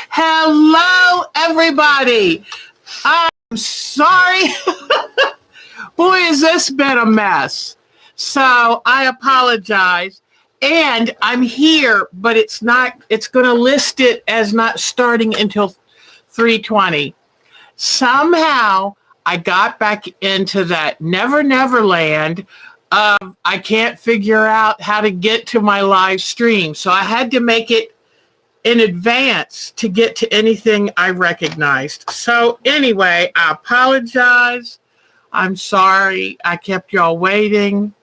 Hello, everybody. I'm sorry. Boy, has this been a mess. So I apologize. And I'm here, but it's going to list it as not starting until 3:20. Somehow I got back into that never land. I can't figure out how to get to my live stream. So I had to make it in advance to get to anything I recognized. So anyway, I apologize. I'm sorry I kept y'all waiting.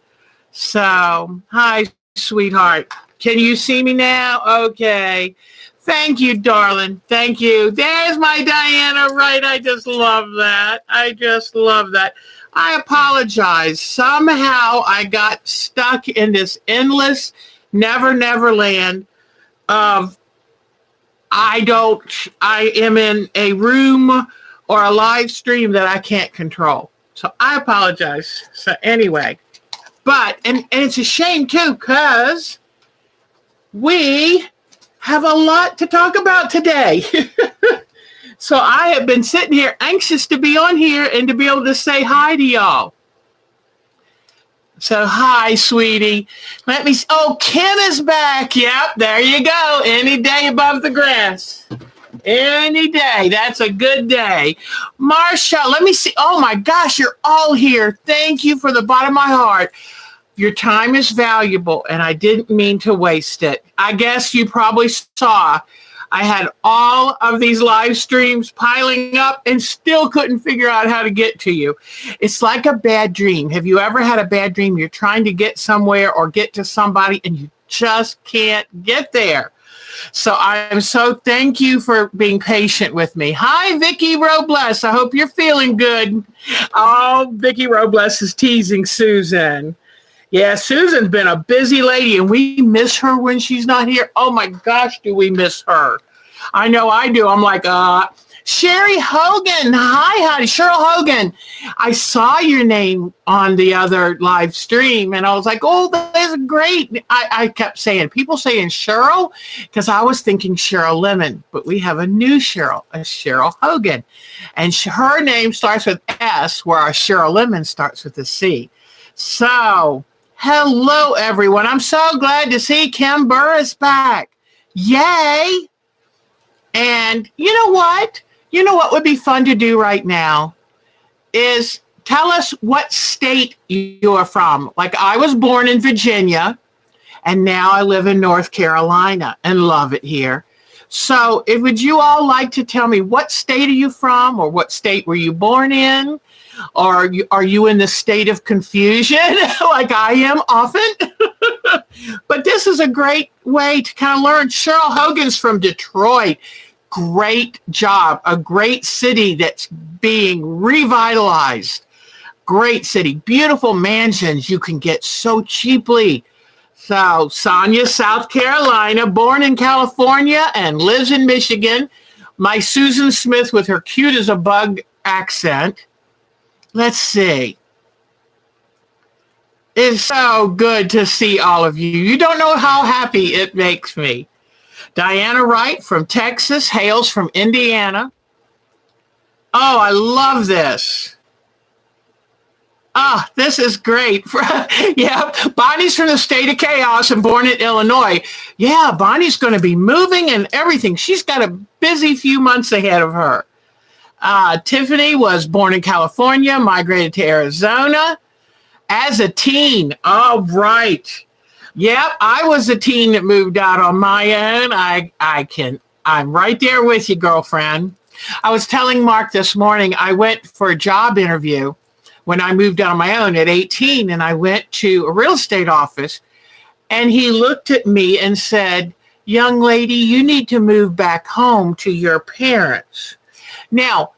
So, hi, sweetheart. Can you see me now? Okay. Thank you, darling. Thank you. There's my Diana, right? I just love that. I just love that. I apologize. Somehow I got stuck in this endless never land of I am in a room or a live stream that I can't control. So I apologize. So anyway, and it's a shame too, because we have a lot to talk about today. So I have been sitting here anxious to be on here and to be able to say hi to y'all. So hi, sweetie. Let me see. Oh, Kim is back. Yep, there you go. Any day above the grass. Any day. That's a good day. Marsha, let me see. Oh my gosh, you're all here. Thank you for the bottom of my heart. Your time is valuable, and I didn't mean to waste it. I guess you probably saw I had all of these live streams piling up and still couldn't figure out how to get to you. It's like a bad dream. Have you ever had a bad dream? You're trying to get somewhere or get to somebody and you just can't get there. So thank you for being patient with me. Hi, Vicki Robles. I hope you're feeling good. Oh, Vicki Robles is teasing Susan. Yeah, Susan's been a busy lady, and we miss her when she's not here. Oh, my gosh, do we miss her. I know I do. I'm like, Sherry Hogan. Hi, Cheryl Hogan. I saw your name on the other live stream, and I was like, oh, that's great. I kept saying, people saying Cheryl, because I was thinking Cheryl Lemon, but we have a new Cheryl, a Cheryl Hogan. And her name starts with S, where our Cheryl Lemon starts with a C. So hello, everyone. I'm so glad to see Kim Burris back. Yay. And you know what? You know what would be fun to do right now is tell us what state you are from. Like I was born in Virginia, and now I live in North Carolina and love it here. So would you all like to tell me what state are you from, or what state were you born in? Or are you in the state of confusion like I am often? But this is a great way to kind of learn. Cheryl Hogan's from Detroit. Great job. A great city that's being revitalized. Great city. Beautiful mansions you can get so cheaply. So Sonia, South Carolina, born in California and lives in Michigan. My Susan Smith with her cute as a bug accent. Let's see. It's so good to see all of you. You don't know how happy it makes me. Diana Wright from Texas, hails from Indiana. Oh, I love this. Ah, this is great. Yeah, Bonnie's from the state of chaos and born in Illinois. Yeah, Bonnie's going to be moving and everything. She's got a busy few months ahead of her. Tiffany was born in California, migrated to Arizona as a teen. All right. Yep, I was a teen that moved out on my own. I'm right there with you, girlfriend. I was telling Mark this morning, I went for a job interview when I moved out on my own at 18, and I went to a real estate office, and he looked at me and said, young lady, you need to move back home to your parents. Now,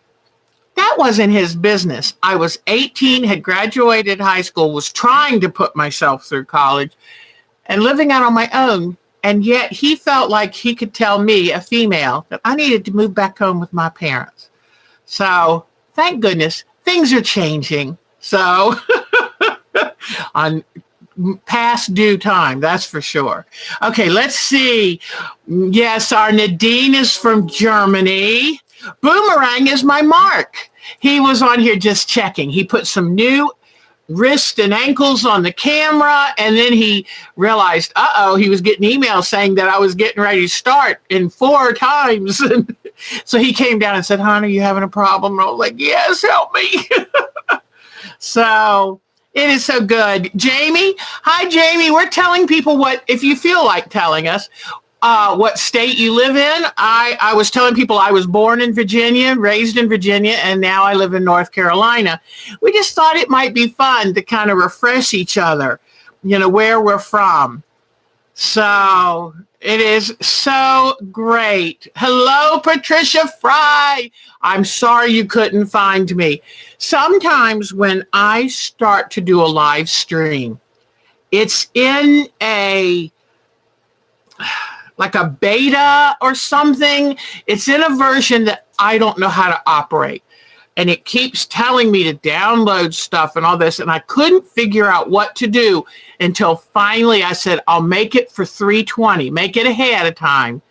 that wasn't his business. I was 18, had graduated high school, was trying to put myself through college and living out on my own. And yet he felt like he could tell me, a female, that I needed to move back home with my parents. So thank goodness things are changing. So past due time, that's for sure. Okay, let's see. Yes, our Nadine is from Germany. Boomerang is my Mark. He was on here just checking. He put some new wrist and ankles on the camera, and then he realized, he was getting emails saying that I was getting ready to start in 4 times. So he came down and said, "Hon, are you having a problem?" And I was like, "Yes, help me." So it is so good. Jamie, hi, Jamie. We're telling people if you feel like telling us, what state you live in. I was telling people I was born in Virginia, raised in Virginia, and now I live in North Carolina. We just thought it might be fun to kind of refresh each other, where we're from. So it is so great. Hello, Patricia Fry. I'm sorry you couldn't find me. Sometimes when I start to do a live stream, it's in like a beta or something. It's in a version that I don't know how to operate. And it keeps telling me to download stuff and all this. And I couldn't figure out what to do until finally I said, I'll make it for 3:20, make it ahead of time.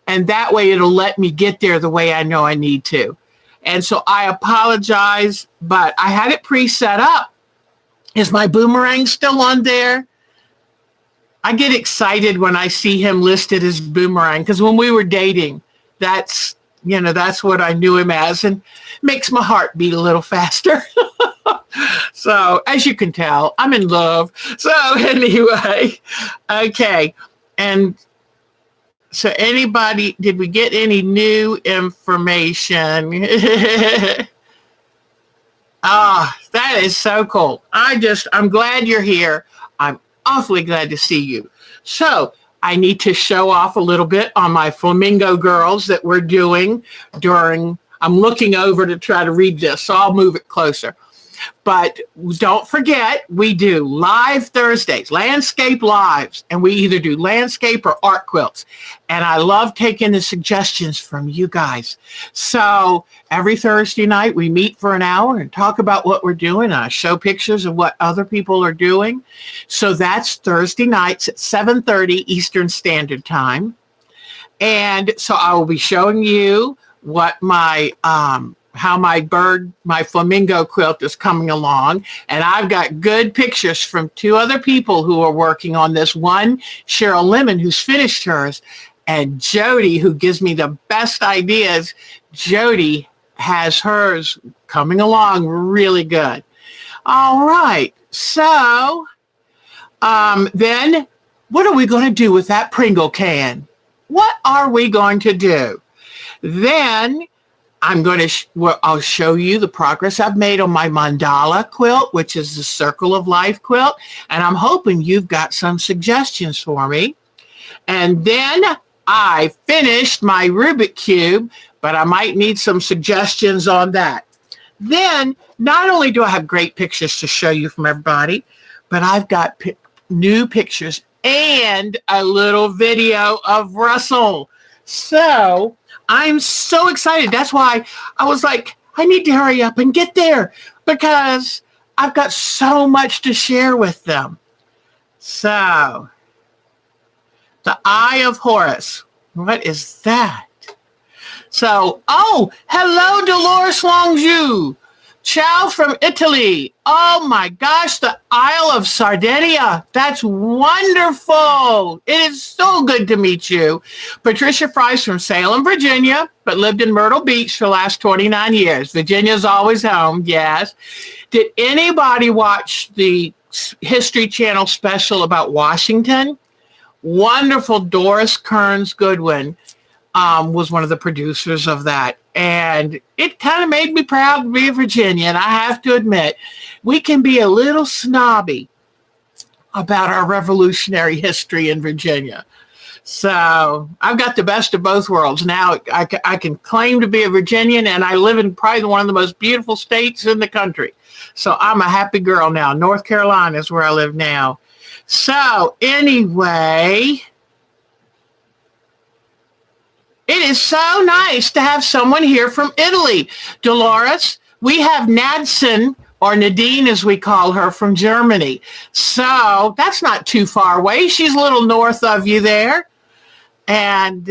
And that way it'll let me get there the way I know I need to. And so I apologize, but I had it pre-set up. Is my Boomerang still on there? I get excited when I see him listed as Boomerang, because when we were dating, that's what I knew him as, and makes my heart beat a little faster. So as you can tell, I'm in love. So anyway, okay. And so did we get any new information? That is so cool. I'm glad you're here. I'm awfully glad to see you. So I need to show off a little bit on my flamingo girls that we're doing I'm looking over to try to read this, so I'll move it closer. But don't forget, we do live Thursdays, landscape lives, and we either do landscape or art quilts. And I love taking the suggestions from you guys. So every Thursday night, we meet for an hour and talk about what we're doing. I show pictures of what other people are doing. So that's Thursday nights at 7:30 Eastern Standard Time. And so I will be showing you what how my flamingo quilt is coming along. And I've got good pictures from 2 other people who are working on this. One, Cheryl Lemon, who's finished hers, and Jody, who gives me the best ideas. Jody has hers coming along really good. All right. So then what are we going to do with that Pringle can? What are we going to do? Then I'll show you the progress I've made on my mandala quilt, which is the Circle of Life quilt. And I'm hoping you've got some suggestions for me. And then I finished my Rubik Cube, but I might need some suggestions on that. Then not only do I have great pictures to show you from everybody, but I've got new pictures and a little video of Russell. So I'm so excited. That's why I was like, I need to hurry up and get there, because I've got so much to share with them. So, the Eye of Horus. What is that? So, hello, Dolores Longju. Ciao from Italy. Oh my gosh, the Isle of Sardinia. That's wonderful. It is so good to meet you. Patricia Fry's from Salem, Virginia, but lived in Myrtle Beach for the last 29 years. Virginia's always home, yes. Did anybody watch the History Channel special about Washington? Wonderful. Doris Kearns Goodwin was one of the producers of that. And it kind of made me proud to be a Virginian. I have to admit, we can be a little snobby about our revolutionary history in Virginia. So I've got the best of both worlds. Now I can claim to be a Virginian, and I live in probably one of the most beautiful states in the country. So I'm a happy girl now. North Carolina is where I live now. So anyway, it is so nice to have someone here from Italy. Dolores, we have Nadson or Nadine as we call her, from Germany. So that's not too far away. She's a little north of you there. And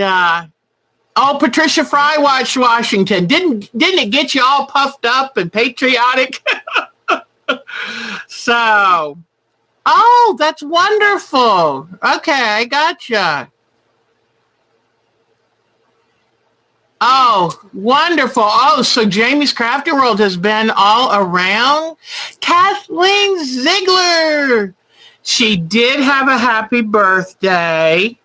Patricia Fry watched Washington. Didn't it get you all puffed up and patriotic? So, that's wonderful. Okay, gotcha. Oh, wonderful. Oh, so Jamie's Crafty World has been all around. Kathleen Ziegler. She did have a happy birthday.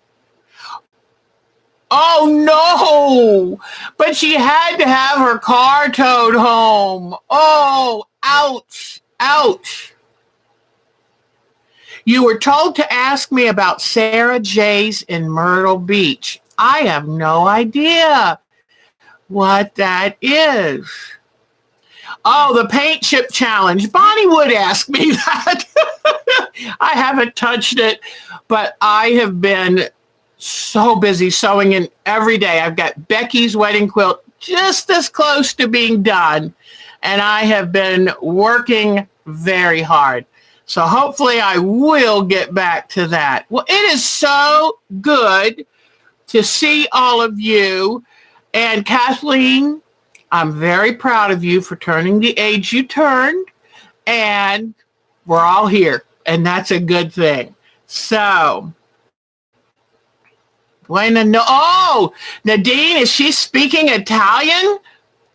Oh, no. But she had to have her car towed home. Oh, ouch. Ouch. You were told to ask me about Sarah J's in Myrtle Beach. I have no idea what that is. Oh, the paint chip challenge. Bonnie would ask me that. I haven't touched it, but I have been so busy sewing in every day. I've got Becky's wedding quilt just this close to being done, and I have been working very hard. So hopefully I will get back to that. Well, it is so good to see all of you. And Kathleen, I'm very proud of you for turning the age you turned. And we're all here. And that's a good thing. So, Nadine, is she speaking Italian?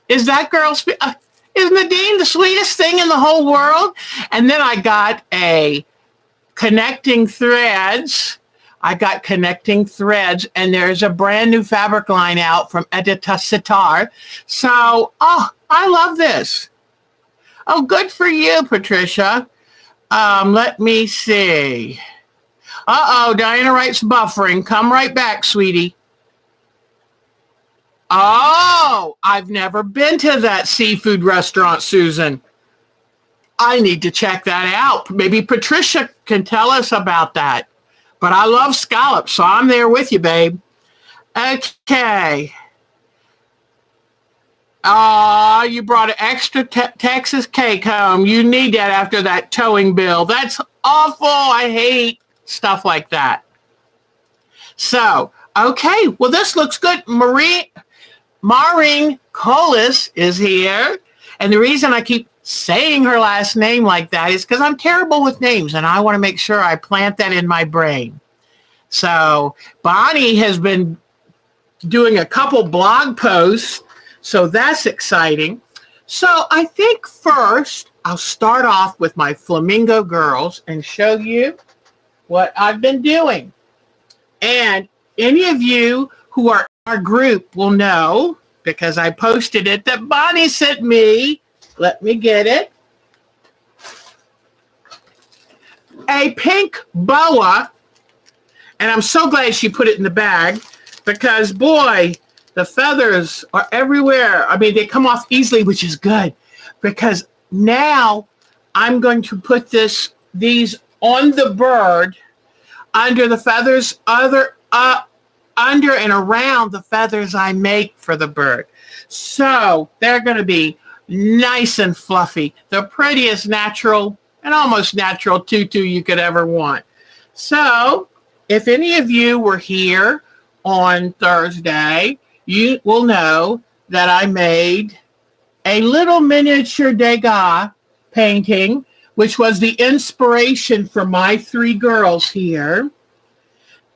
Is that girl is Nadine the sweetest thing in the whole world? And then I got a connecting threads. And there's a brand new fabric line out from Edita Sitar. So, I love this. Oh, good for you, Patricia. Let me see. Diana writes buffering. Come right back, sweetie. Oh, I've never been to that seafood restaurant, Susan. I need to check that out. Maybe Patricia can tell us about that. But I love scallops, so I'm there with you, babe. Okay. You brought an extra Texas cake home. You need that after that towing bill. That's awful. I hate stuff like that. So, okay. Well, this looks good. Maureen Collis is here. And the reason I keep saying her last name like that is because I'm terrible with names, and I want to make sure I plant that in my brain. So Bonnie has been doing a couple blog posts, so that's exciting. So I think first I'll start off with my Flamingo girls and show you what I've been doing. And any of you who are in our group will know, because I posted it, that Bonnie sent me, let me get it, a pink boa. And I'm so glad she put it in the bag because, boy, the feathers are everywhere. I mean, they come off easily, which is good because now I'm going to put these on the bird under the feathers, under and around the feathers I make for the bird. So they're going to be nice and fluffy, the prettiest natural and almost natural tutu you could ever want. So if any of you were here on Thursday, you will know that I made a little miniature Degas painting, which was the inspiration for my three girls here,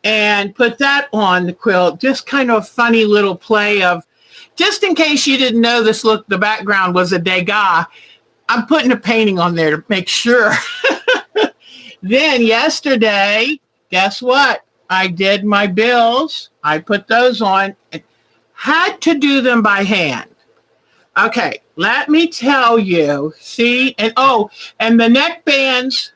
and put that on the quilt. Just kind of a funny little play of, just in case you didn't know this, look, the background was a Degas. I'm putting a painting on there to make sure. Then yesterday, guess what? I did my bills. I put those on. Had to do them by hand. Okay, let me tell you. See, and the neck bands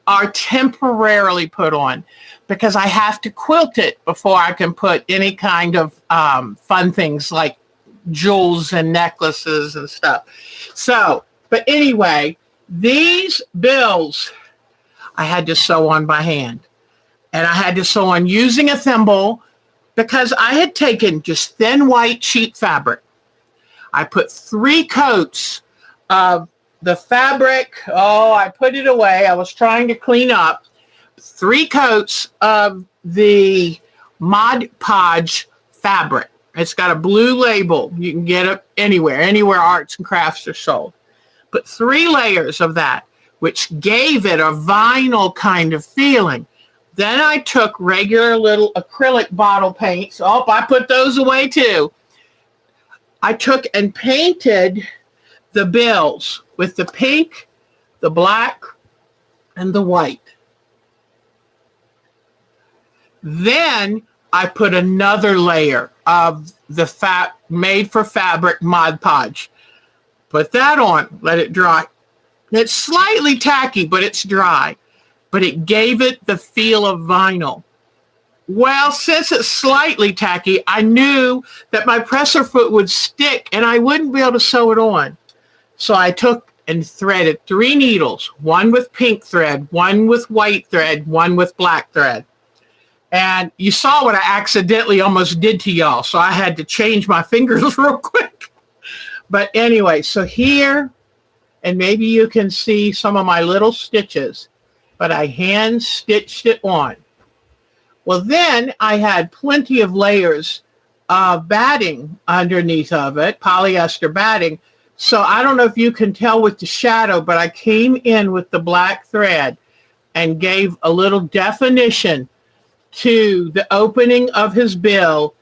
are temporarily put on because I have to quilt it before I can put any kind of fun things like jewels and necklaces and stuff. So, but anyway, these bills I had to sew on by hand. And I had to sew on using a thimble because I had taken just thin white sheet fabric. I put 3 coats of the fabric, I put it away. I was trying to clean up 3 coats of the Mod Podge fabric. It's got a blue label. You can get it anywhere arts and crafts are sold. Put 3 layers of that, which gave it a vinyl kind of feeling. Then I took regular little acrylic bottle paints. Oh, I put those away too. I took and painted the bills with the pink, the black, and the white. Then I put another layer of the made for fabric Mod Podge. Put that on, let it dry. It's slightly tacky, but it's dry. But it gave it the feel of vinyl. Well, since it's slightly tacky, I knew that my presser foot would stick and I wouldn't be able to sew it on. So I took and threaded 3 needles, 1 with pink thread, 1 with white thread, 1 with black thread. And you saw what I accidentally almost did to y'all, so I had to change my fingers real quick. But anyway, so here, and maybe you can see some of my little stitches, but I hand stitched it on. Well, then I had plenty of layers of batting underneath of it, polyester batting. So I don't know if you can tell with the shadow, but I came in with the black thread and gave a little definition to the opening of his bill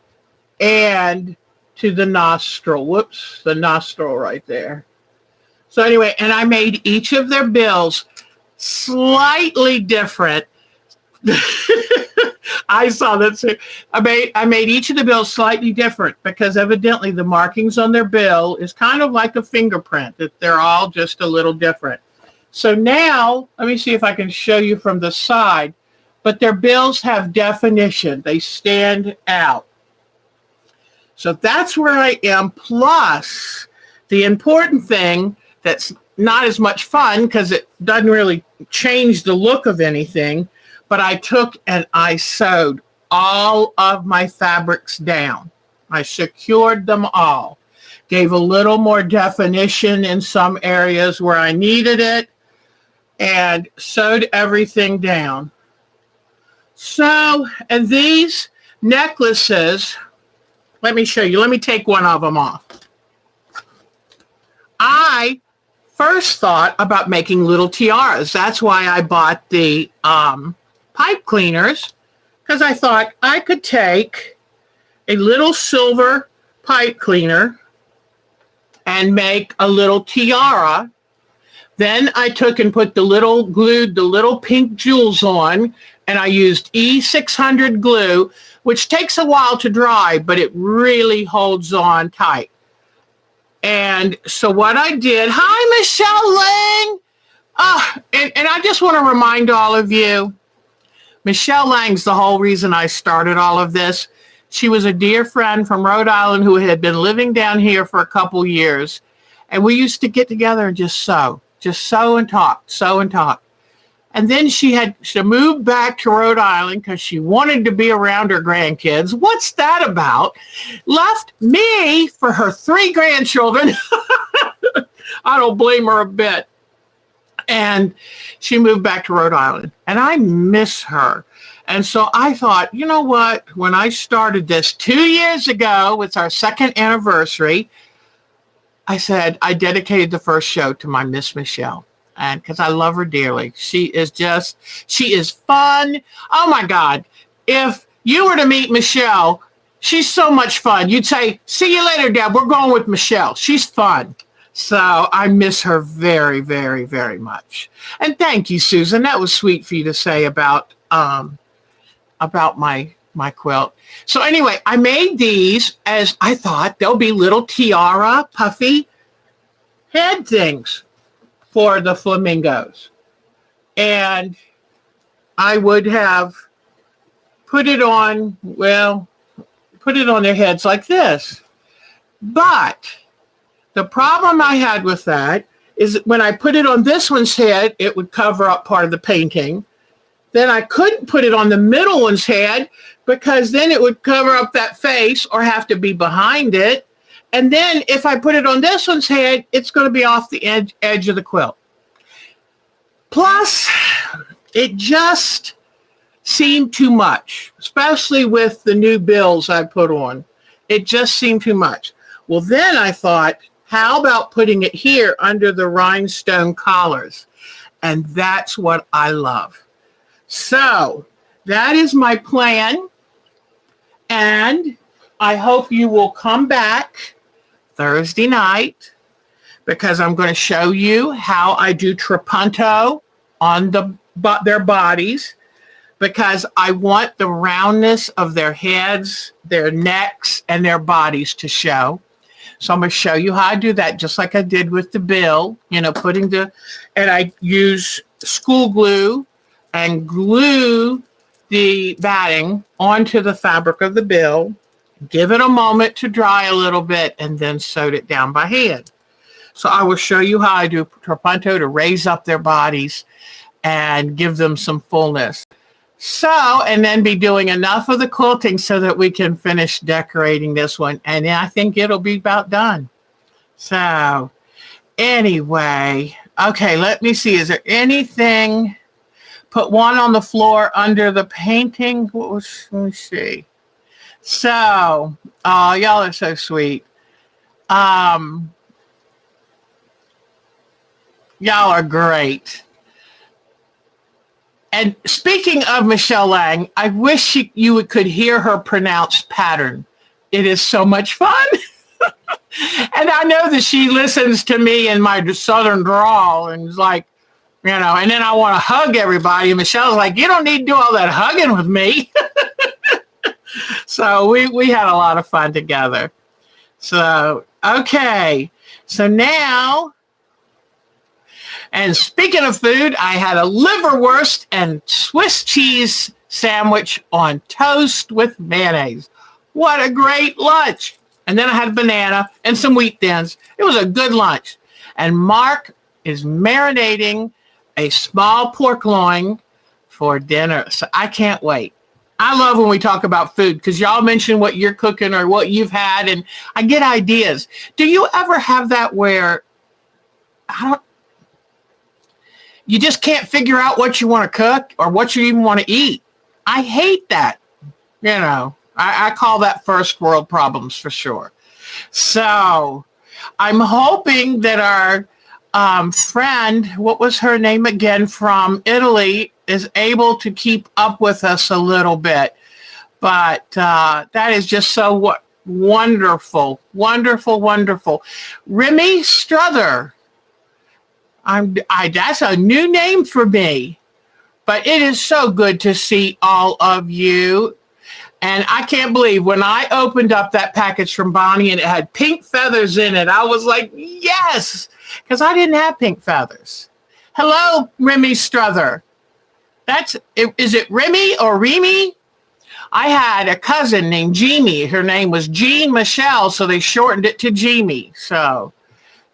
and to the nostril. Whoops, the nostril right there. So anyway, and I made each of their bills slightly different. I saw that. I made each of the bills slightly different because evidently the markings on their bill is kind of like a fingerprint, that they're all just a little different. So now, let me see if I can show you from the side, but their bills have definition. They stand out. So that's where I am. Plus, the important thing that's not as much fun because it doesn't really change the look of anything, but I took and I sewed all of my fabrics down. I secured them all, gave a little more definition in some areas where I needed it, and sewed everything down. So, and these necklaces, let me show you. Let me take one of them off. I first thought about making little tiaras. That's why I bought the pipe cleaners, because I thought I could take a little silver pipe cleaner and make a little tiara. Then I took and glued the little pink jewels on, and I used E600 glue, which takes a while to dry, but it really holds on tight. And so what I did, hi, Michelle Lang. And I just want to remind all of you, Michelle Lang's the whole reason I started all of this. She was a dear friend from Rhode Island who had been living down here for a couple years. And we used to get together and just sew and talk. And then she moved back to Rhode Island because she wanted to be around her grandkids. What's that about? Left me for her 3 grandchildren. I don't blame her a bit. And she moved back to Rhode Island. And I miss her. And so I thought, you know what? When I started this 2 years ago, it's our 2nd anniversary, I said, I dedicated the first show to my Miss Michelle. And because I love her dearly. She is fun. Oh my God. If you were to meet Michelle, she's so much fun. You'd say, see you later, Deb. We're going with Michelle. She's fun. So I miss her very, very, very much. And thank you, Susan. That was sweet for you to say about my quilt. So anyway, I made these as I thought they'll be little tiara, puffy head things for the flamingos. And I would have put it on their heads like this. But the problem I had with that is that when I put it on this one's head, it would cover up part of the painting. Then I couldn't put it on the middle one's head because then it would cover up that face or have to be behind it. And then if I put it on this one's head, it's going to be off the edge of the quilt. Plus, it just seemed too much, especially with the new bills I put on. It just seemed too much. Well, then I thought, how about putting it here under the rhinestone collars? And that's what I love. So that is my plan. And I hope you will come back Thursday night, because I'm going to show you how I do trapunto on their bodies, because I want the roundness of their heads, their necks, and their bodies to show. So I'm going to show you how I do that, just like I did with the bill, and I use school glue and glue the batting onto the fabric of the bill, give it a moment to dry a little bit, and then sewed it down by hand. So I will show you how I do trapunto to raise up their bodies and give them some fullness. So, and then be doing enough of the quilting so that we can finish decorating this one. And I think it'll be about done. So anyway, okay, let me see. Is there anything? Put one on the floor under the painting. Let me see. So, oh, y'all are so sweet. Y'all are great. And speaking of Michelle Lang, I wish you could hear her pronounce pattern. It is so much fun. And I know that she listens to me in my southern drawl and is like, and then I want to hug everybody. And Michelle's like, you don't need to do all that hugging with me. So we had a lot of fun together. So, okay. So now, and speaking of food, I had a liverwurst and Swiss cheese sandwich on toast with mayonnaise. What a great lunch. And then I had a banana and some wheat thins. It was a good lunch. And Mark is marinating a small pork loin for dinner. So I can't wait. I love when we talk about food, because y'all mention what you're cooking or what you've had, and I get ideas. Do you ever have that where you just can't figure out what you want to cook or what you even want to eat? I hate that. I call that first world problems for sure. So I'm hoping that our friend, what was her name again, from Italy, is able to keep up with us a little bit. But that is just so wonderful, wonderful, wonderful. Remy Struther. That's a new name for me. But it is so good to see all of you. And I can't believe when I opened up that package from Bonnie and it had pink feathers in it, I was like, yes, because I didn't have pink feathers. Hello, Remy Struther. Is it Remy or Remy? I had a cousin named Jeannie. Her name was Jean Michelle, so they shortened it to Jeannie. So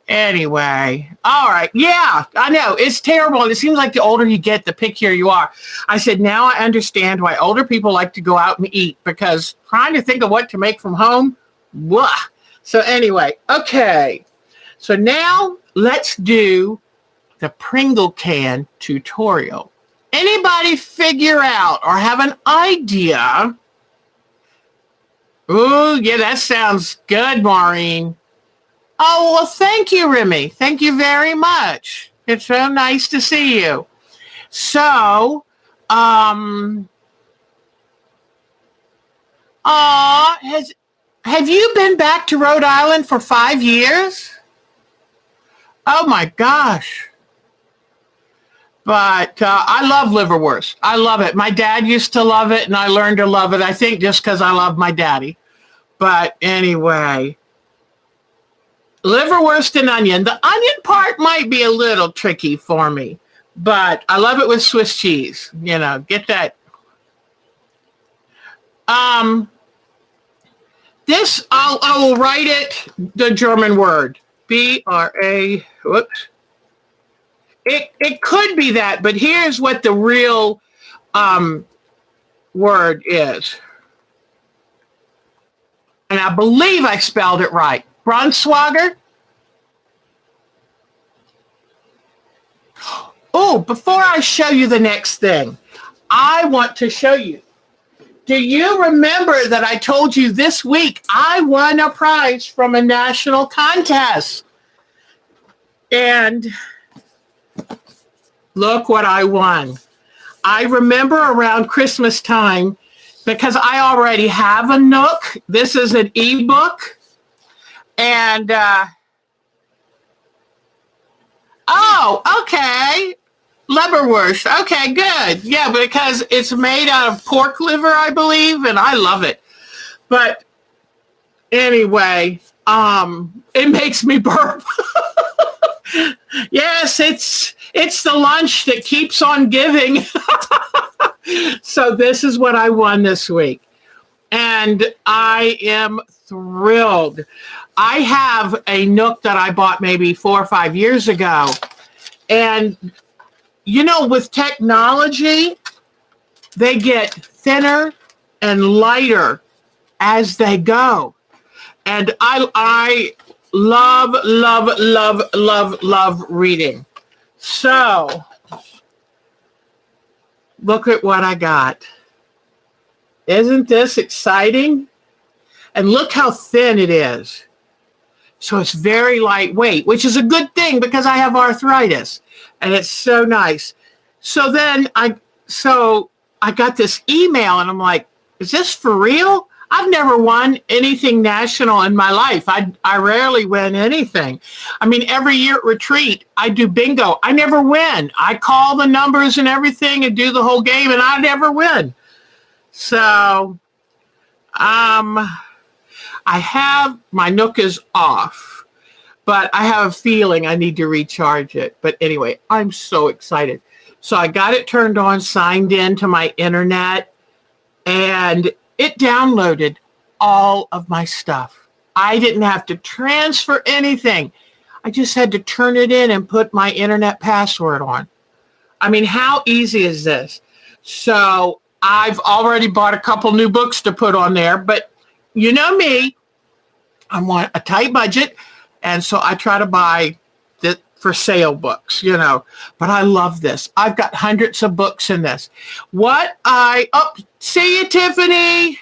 anyway, all right. Yeah, I know. It's terrible. It seems like the older you get, the pickier you are. I said, now I understand why older people like to go out and eat, because trying to think of what to make from home, blah. So anyway, okay. So now let's do the Pringle can tutorial. Anybody figure out or have an idea? Ooh, yeah, that sounds good, Maureen. Oh, well, thank you, Remy. Thank you very much. It's so nice to see you. So, have you been back to Rhode Island for 5 years? Oh, my gosh. But I love liverwurst. I love it. My dad used to love it, and I learned to love it, I think, just because I love my daddy. But anyway, liverwurst and onion. The onion part might be a little tricky for me, but I love it with Swiss cheese. Get that. This, I will write it, the German word. B-R-A, whoops. It could be that, but here's what the real word is. And I believe I spelled it right. Braunschweiger. Oh, before I show you the next thing, I want to show you. Do you remember that I told you this week I won a prize from a national contest? And look what I won. I remember around Christmas time, because I already have a Nook. This is an ebook. And, oh, okay. Leberwurst. Okay, good. Yeah, because it's made out of pork liver, I believe, and I love it. But anyway, it makes me burp. Yes, it's the lunch that keeps on giving. So this is what I won this week. And I am thrilled. I have a Nook that I bought maybe 4 or 5 years ago. And you know, with technology, they get thinner and lighter as they go. And I love, love, love, love, love reading. So, look at what I got. Isn't this exciting? And look how thin it is. So it's very lightweight, which is a good thing because I have arthritis. And it's so nice. So then I got this email and I'm like, is this for real? I've never won anything national in my life. I rarely win anything. I mean, every year at retreat, I do bingo. I never win. I call the numbers and everything and do the whole game and I never win. So I have, my Nook is off. But I have a feeling I need to recharge it. But anyway, I'm so excited. So I got it turned on, signed in to my internet, and it downloaded all of my stuff. I didn't have to transfer anything. I just had to turn it in and put my internet password on. I mean, how easy is this? So I've already bought a couple new books to put on there. But you know me, I want a tight budget. And so I try to buy the for sale books, you know, but I love this. I've got hundreds of books in this. See you, Tiffany.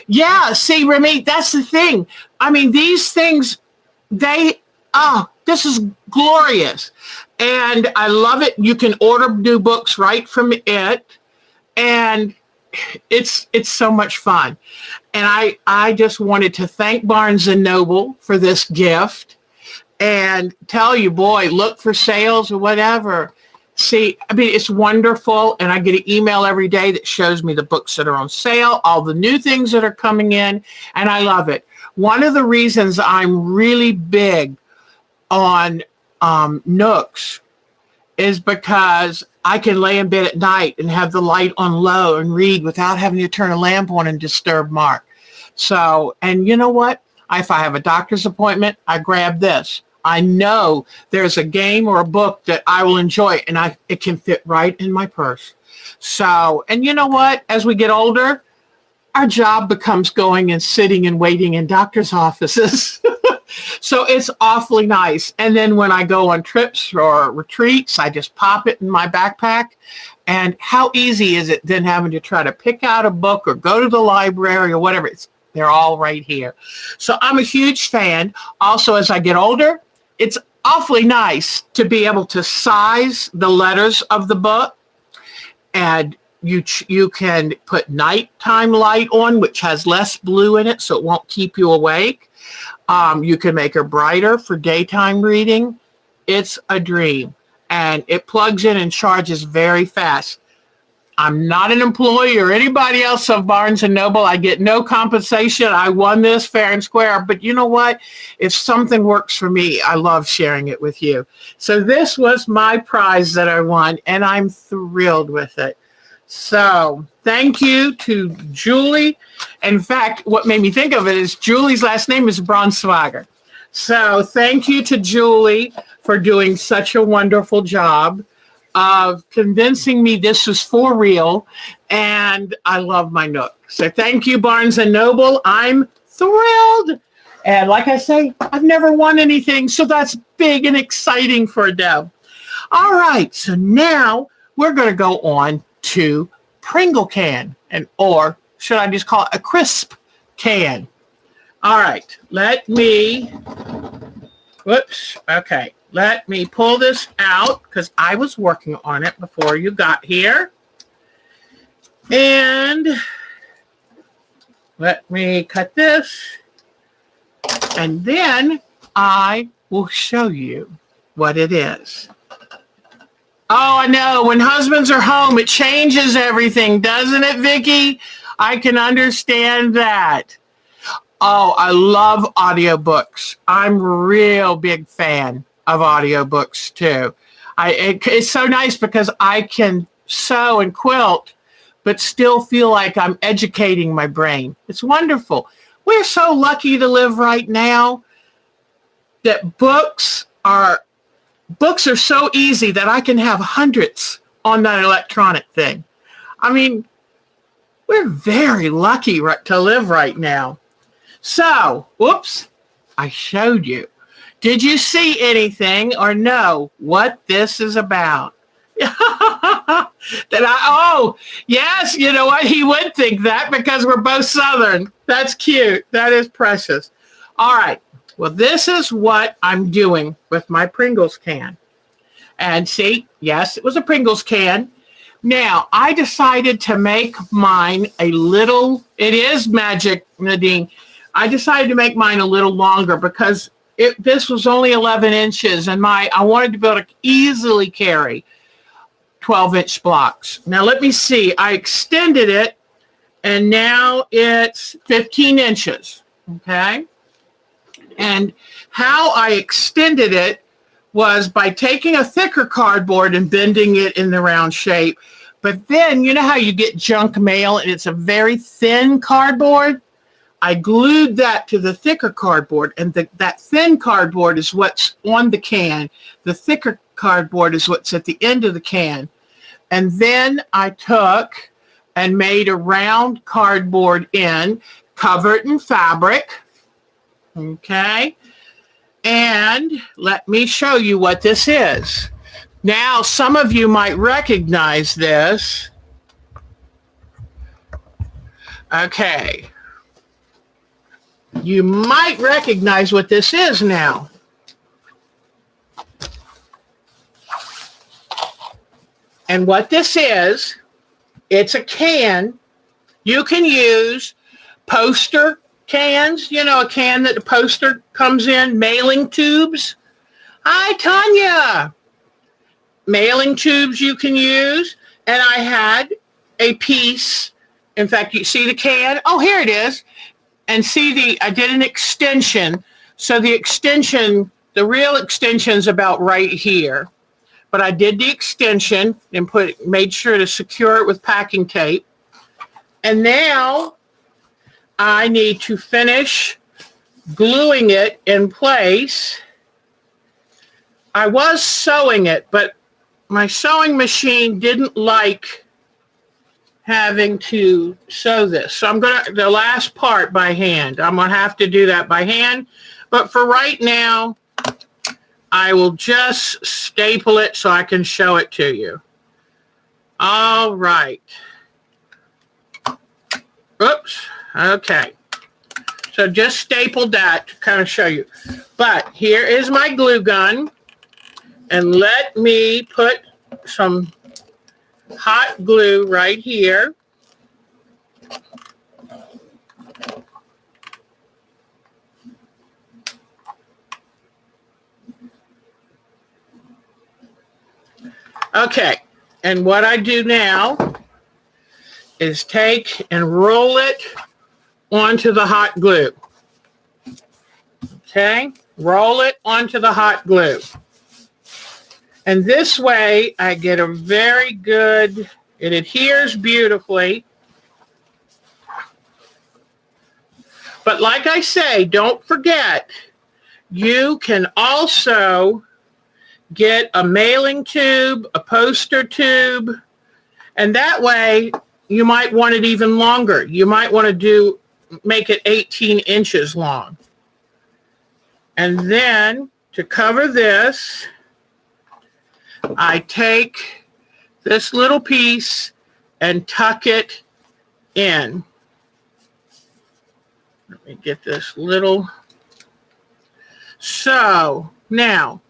Yeah, see, Remy, that's the thing. I mean, these things, this is glorious. And I love it. You can order new books right from it. And it's so much fun. And I just wanted to thank Barnes & Noble for this gift and tell you, boy, look for sales or whatever. See, I mean, it's wonderful. And I get an email every day that shows me the books that are on sale, all the new things that are coming in. And I love it. One of the reasons I'm really big on Nooks is because I can lay in bed at night and have the light on low and read without having to turn a lamp on and disturb Mark. So, and you know what? If I have a doctor's appointment, I grab this. I know there's a game or a book that I will enjoy and it can fit right in my purse. So, and you know what? As we get older, our job becomes going and sitting and waiting in doctor's offices. So it's awfully nice. And then when I go on trips or retreats, I just pop it in my backpack. And how easy is it then having to try to pick out a book or go to the library or whatever? They're all right here. So I'm a huge fan. Also, as I get older, it's awfully nice to be able to size the letters of the book. And you can put nighttime light on, which has less blue in it, so it won't keep you awake. You can make her brighter for daytime reading. It's a dream. And it plugs in and charges very fast. I'm not an employee or anybody else of Barnes & Noble. I get no compensation. I won this fair and square. But you know what? If something works for me, I love sharing it with you. So this was my prize that I won, and I'm thrilled with it. So thank you to Julie. In fact, what made me think of it is Julie's last name is Braunschweiger. So thank you to Julie for doing such a wonderful job of convincing me this was for real. And I love my Nook. So thank you, Barnes & Noble. I'm thrilled. And like I say, I've never won anything, so that's big and exciting for Deb. All right, so now we're going to go on to Pringle can, or should I just call it a crisp can? All right, let me pull this out because I was working on it before you got here. And let me cut this. And then I will show you what it is. Oh, I know. When husbands are home, it changes everything, doesn't it, Vicki? I can understand that. Oh, I love audiobooks. I'm a real big fan of audiobooks, too. It's so nice because I can sew and quilt, but still feel like I'm educating my brain. It's wonderful. We're so lucky to live right now that books are so easy that I can have hundreds on that electronic thing. I mean, we're very lucky to live right now. So, whoops, I showed you. Did you see anything or know what this is about? Yes, you know what? He would think that because we're both Southern. That's cute. That is precious. All right. Well, this is what I'm doing with my Pringles can. And see, yes, it was a Pringles can. Now, I decided to make mine it is magic, Nadine. I decided to make mine a little longer because this was only 11 inches and I wanted to be able to easily carry 12-inch blocks. Now, let me see. I extended it and now it's 15 inches. Okay. And how I extended it was by taking a thicker cardboard and bending it in the round shape. But then, you know how you get junk mail and it's a very thin cardboard? I glued that to the thicker cardboard, and that thin cardboard is what's on the can. The thicker cardboard is what's at the end of the can. And then I took and made a round cardboard end, covered in fabric. Okay. And let me show you what this is. Now, some of you might recognize this. Okay. You might recognize what this is now. And what this is, it's a can. You can use poster cans, you know, a can that the poster comes in, mailing tubes. Hi, Tanya. Mailing tubes you can use. And I had a piece. In fact, you see the can? Oh, here it is. And see I did an extension. So the real extension's about right here. But I did the extension and made sure to secure it with packing tape. And now I need to finish gluing it in place. I was sewing it, but my sewing machine didn't like having to sew this. So the last part by hand. I'm going to have to do that by hand. But for right now, I will just staple it so I can show it to you. All right. Oops. Okay. So just stapled that to kind of show you. But here is my glue gun. And let me put some hot glue right here. Okay, and what I do now is take and roll it onto the hot glue. Okay, roll it onto the hot glue. And this way I get a very good, it adheres beautifully. But like I say, don't forget, you can also get a mailing tube, a poster tube, and that way you might want it even longer. You might want to make it 18 inches long. And then to cover this, I take this little piece and tuck it in. Let me get this little. So now,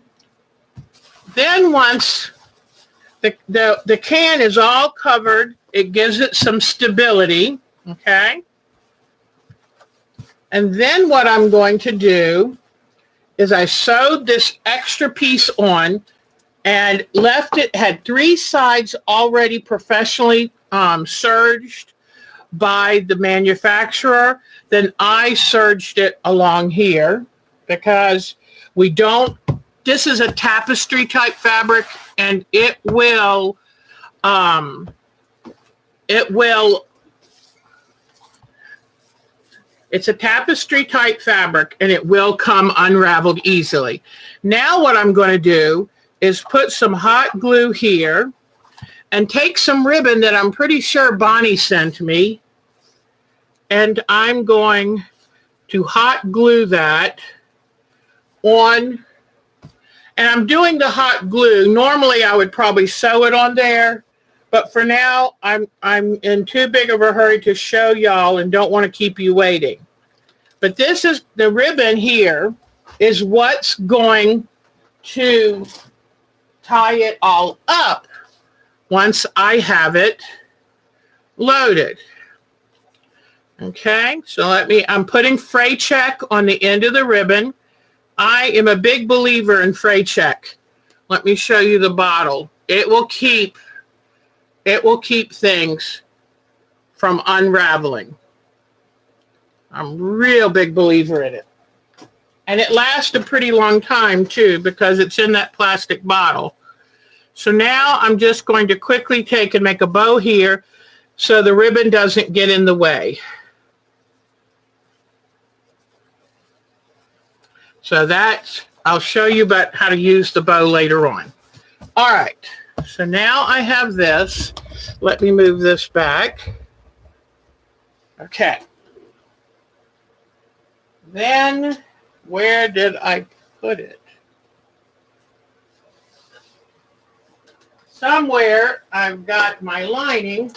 then once the can is all covered, it gives it some stability, okay? And then what I'm going to do is I sewed this extra piece on and left it, had 3 sides already professionally serged by the manufacturer. Then I serged it along here because we don't, this is a tapestry type fabric and it will it's a tapestry type fabric and it will come unraveled easily. Now what I'm going to do is put some hot glue here and take some ribbon that I'm pretty sure Bonnie sent me. And I'm going to hot glue that on, and I'm doing the hot glue. Normally I would probably sew it on there, but for now I'm in too big of a hurry to show y'all and don't want to keep you waiting. But this is the ribbon here is what's going to tie it all up once I have it loaded. Okay, so I'm putting fray check on the end of the ribbon. I am a big believer in fray check. Let me show you the bottle. It will keep things from unraveling. I'm a real big believer in it. And it lasts a pretty long time too because it's in that plastic bottle. So now I'm just going to quickly take and make a bow here so the ribbon doesn't get in the way. So that's, I'll show you about how to use the bow later on. All right, so now I have this. Let me move this back. Okay. Then, where did I put it? Somewhere I've got my lining.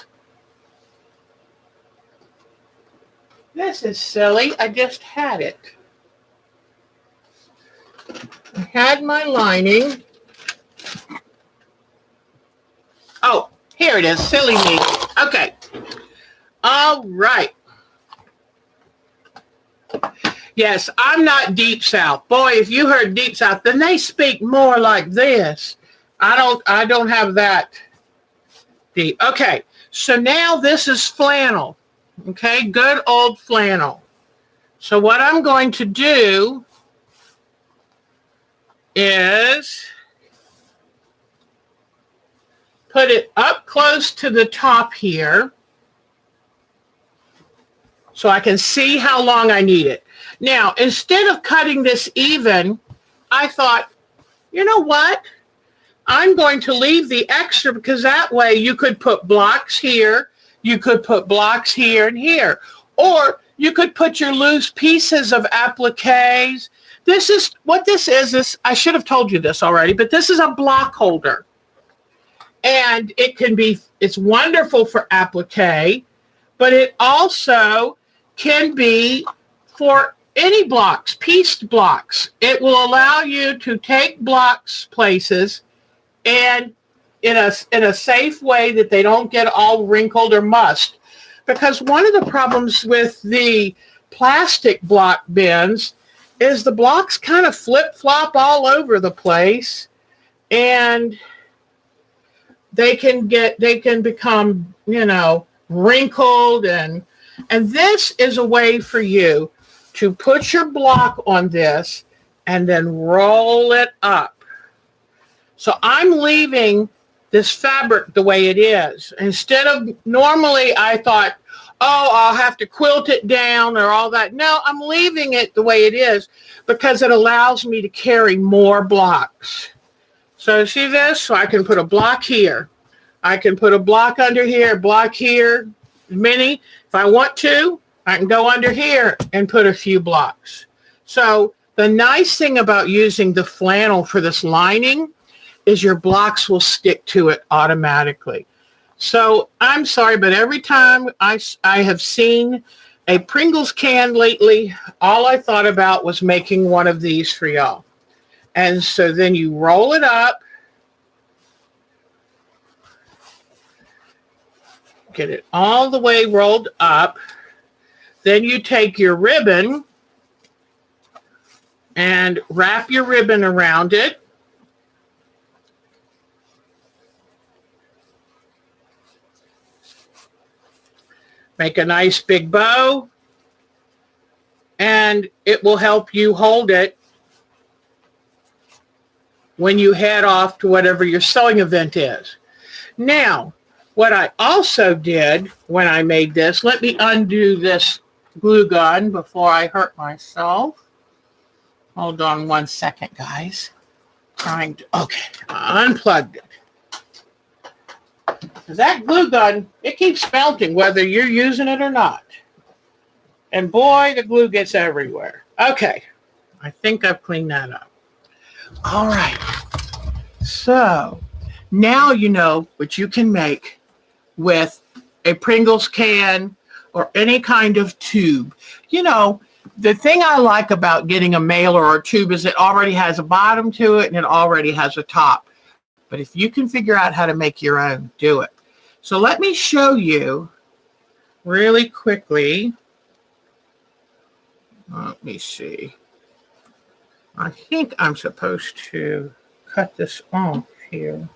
This is silly, I just had it. I had my lining. Oh, here it is, silly me. Okay, all right. Yes, I'm not Deep South. Boy, if you heard Deep South, then they speak more like this. I don't have that deep. Okay, so now this is flannel. Okay, good old flannel. So what I'm going to do is put it up close to the top here so I can see how long I need it. Now, instead of cutting this even, I thought, you know what? I'm going to leave the extra because that way you could put blocks here, you could put blocks here and here, or you could put your loose pieces of appliques. This is what this is. I should have told you this already, but this is a block holder. And it's wonderful for applique, but it also can be for any blocks, pieced blocks. It will allow you to take blocks places and in a safe way that they don't get all wrinkled or mussed. Because one of the problems with the plastic block bins is the blocks kind of flip-flop all over the place, and they can become, wrinkled, and this is a way for you to put your block on this and then roll it up. So I'm leaving this fabric the way it is. Instead of, normally I thought, oh, I'll have to quilt it down or all that. No, I'm leaving it the way it is because it allows me to carry more blocks. So see this? So I can put a block here. I can put a block under here, a block here, many. If I want to, I can go under here and put a few blocks. So The nice thing about using the flannel for this lining is your blocks will stick to it automatically. So I'm sorry, but every time I have seen a Pringles can lately, all I thought about was making one of these for y'all. And so then you roll it up, get it all the way rolled up. Then you take your ribbon and wrap your ribbon around it. Make a nice big bow, and it will help you hold it when you head off to whatever your sewing event is. Now, what I also did when I made this, let me undo this glue gun before I hurt myself. Hold on 1 second, guys. Okay, I unplugged it. Because that glue gun, it keeps melting whether you're using it or not. And boy, the glue gets everywhere. Okay, I think I've cleaned that up. All right, so now you know what you can make with a Pringles can or any kind of tube. You know, the thing I like about getting a mailer or a tube is it already has a bottom to it and it already has a top. But if you can figure out how to make your own, do it. So let me show you really quickly. Let me see. I think I'm supposed to cut this off here.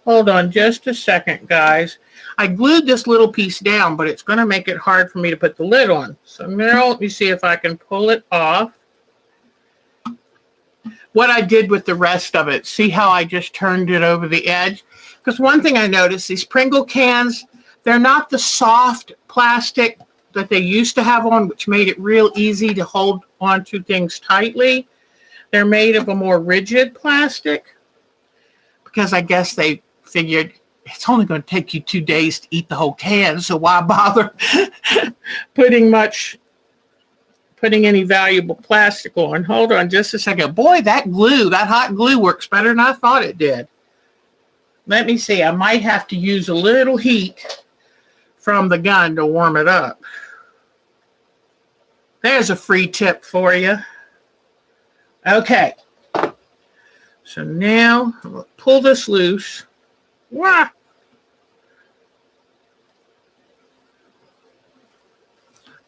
Hold on just a second, guys. I glued this little piece down, but it's going to make it hard for me to put the lid on. So now let me see if I can pull it off. What I did with the rest of it, see how I just turned it over the edge? Because one thing I noticed, these Pringle cans, they're not the soft plastic that they used to have on, which made it real easy to hold onto things tightly. They're made of a more rigid plastic because I guess they figured it's only going to take you 2 days to eat the whole can, so why bother putting any valuable plastic on. Hold on just a second. Boy, that glue, that hot glue works better than I thought it did. Let me see. I might have to use a little heat from the gun to warm it up. There's a free tip for you. Okay. So now I'm going to pull this loose. Wah!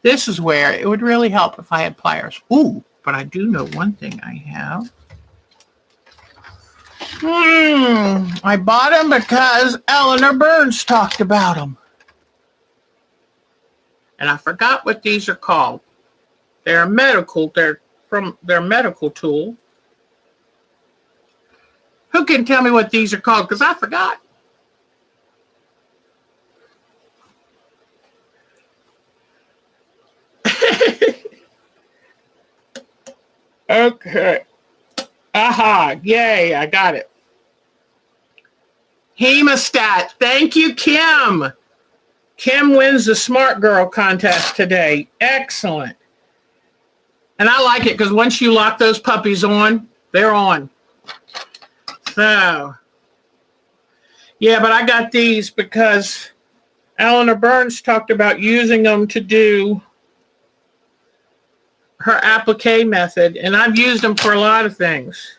This is where it would really help if I had pliers. Ooh, but I do know one thing I have. I bought them because Eleanor Burns talked about them. And I forgot what these are called. They're medical tool. Who can tell me what these are called? Because I forgot. Okay. Aha. Yay, I got it. Hemostat. Thank you, Kim. Kim wins the Smart Girl contest today. Excellent. And I like it because once you lock those puppies on, they're on. So, yeah, but I got these because Eleanor Burns talked about using them to do her applique method, and I've used them for a lot of things.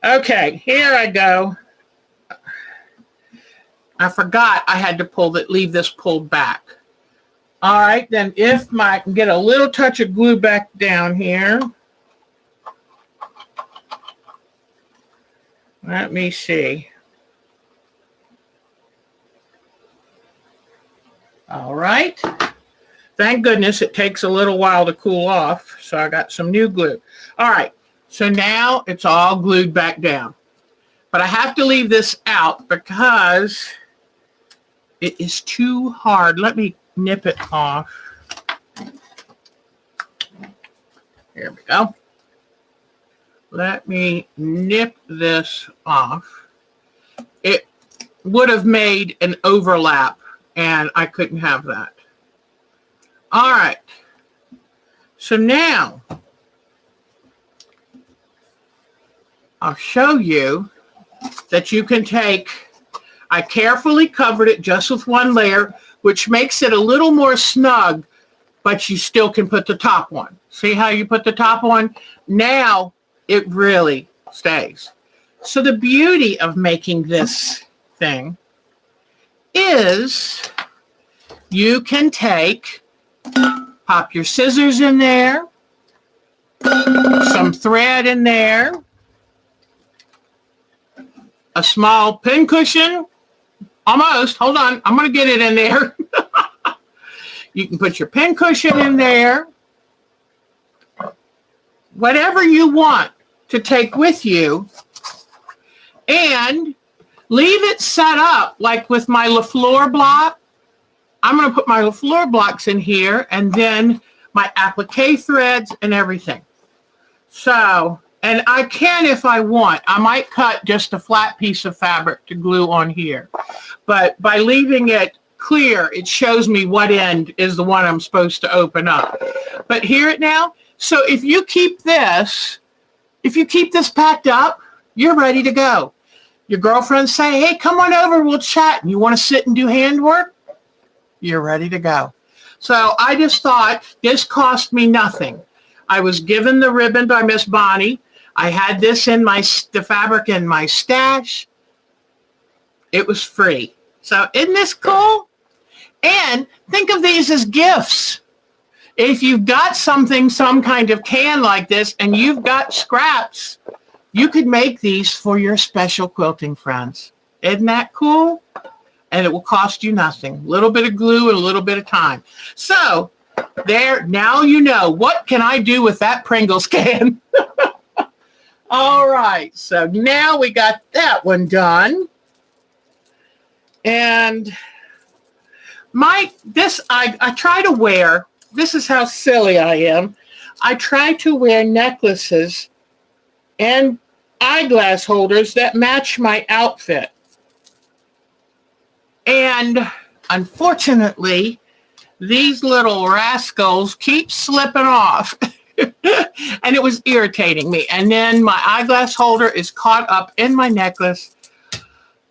Okay, here I go. I forgot I had to leave this pulled back. All right, then if I can get a little touch of glue back down here. Let me see. All right. Thank goodness it takes a little while to cool off, so I got some new glue. All right, so now it's all glued back down. But I have to leave this out because it is too hard. Let me nip it off. Here we go. Let me nip this off. It would have made an overlap, and I couldn't have that. All right. So now I'll show you that you can take, I carefully covered it just with one layer, which makes it a little more snug, but you still can put the top on. See how you put the top on? Now it really stays. So the beauty of making this thing is you can pop your scissors in there, some thread in there, a small pin cushion, almost, hold on, I'm going to get it in there. You can put your pin cushion in there, whatever you want to take with you, and leave it set up like with my LaFleur block. I'm going to put my LaFleur blocks in here and then my applique threads and everything. So, and I can, if I want, I might cut just a flat piece of fabric to glue on here. But by leaving it clear, it shows me what end is the one I'm supposed to open up. But hear it now? So if you keep this packed up, you're ready to go. Your girlfriends say, hey, come on over, we'll chat. And you want to sit and do handwork? You're ready to go. So I just thought this cost me nothing. I was given the ribbon by Miss Bonnie. I had this in the fabric in my stash. It was free. So isn't this cool? And think of these as gifts. If you've got something, some kind of can like this, and you've got scraps, you could make these for your special quilting friends. Isn't that cool? And it will cost you nothing. A little bit of glue and a little bit of time. So there, now you know. What can I do with that Pringles can? All right, so now we got that one done. And I try to wear, this is how silly I am. I try to wear necklaces and eyeglass holders that match my outfit. And unfortunately, these little rascals keep slipping off. And it was irritating me. And then my eyeglass holder is caught up in my necklace.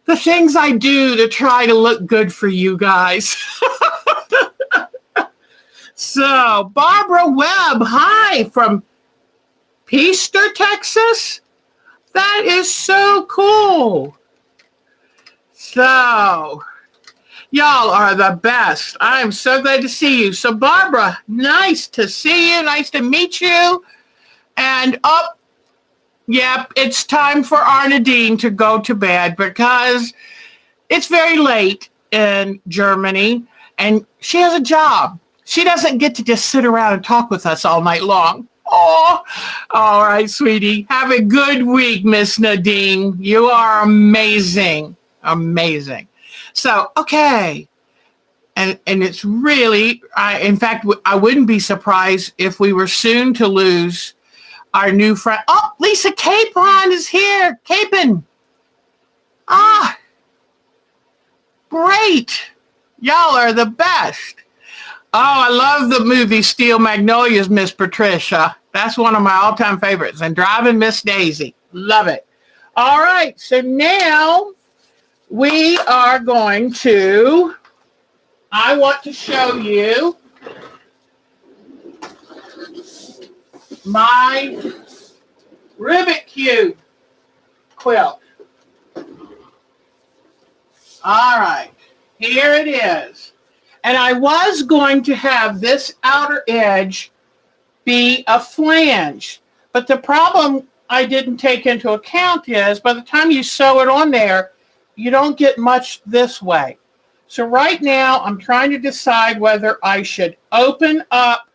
The things I do to try to look good for you guys. So, Barbara Webb, hi, from Peaster, Texas. That is so cool. So, y'all are the best. I'm so glad to see you. So, Barbara, nice to see you. Nice to meet you. And yep, it's time for Arnadine to go to bed because it's very late in Germany and she has a job. She doesn't get to just sit around and talk with us all night long. Oh, all right, sweetie. Have a good week, Miss Nadine. You are amazing. Amazing. So, okay. And it's really, in fact, I wouldn't be surprised if we were soon to lose our new friend. Oh, Lisa Capon is here. Capon. Ah, great. Y'all are the best. Oh, I love the movie Steel Magnolias, Miss Patricia. That's one of my all-time favorites. And Driving Miss Daisy. Love it. All right. So now we are going to, I want to show you my Ribbit Cube quilt. All right. Here it is. And I was going to have this outer edge be a flange. But the problem I didn't take into account is by the time you sew it on there, you don't get much this way. So right now, I'm trying to decide whether I should open up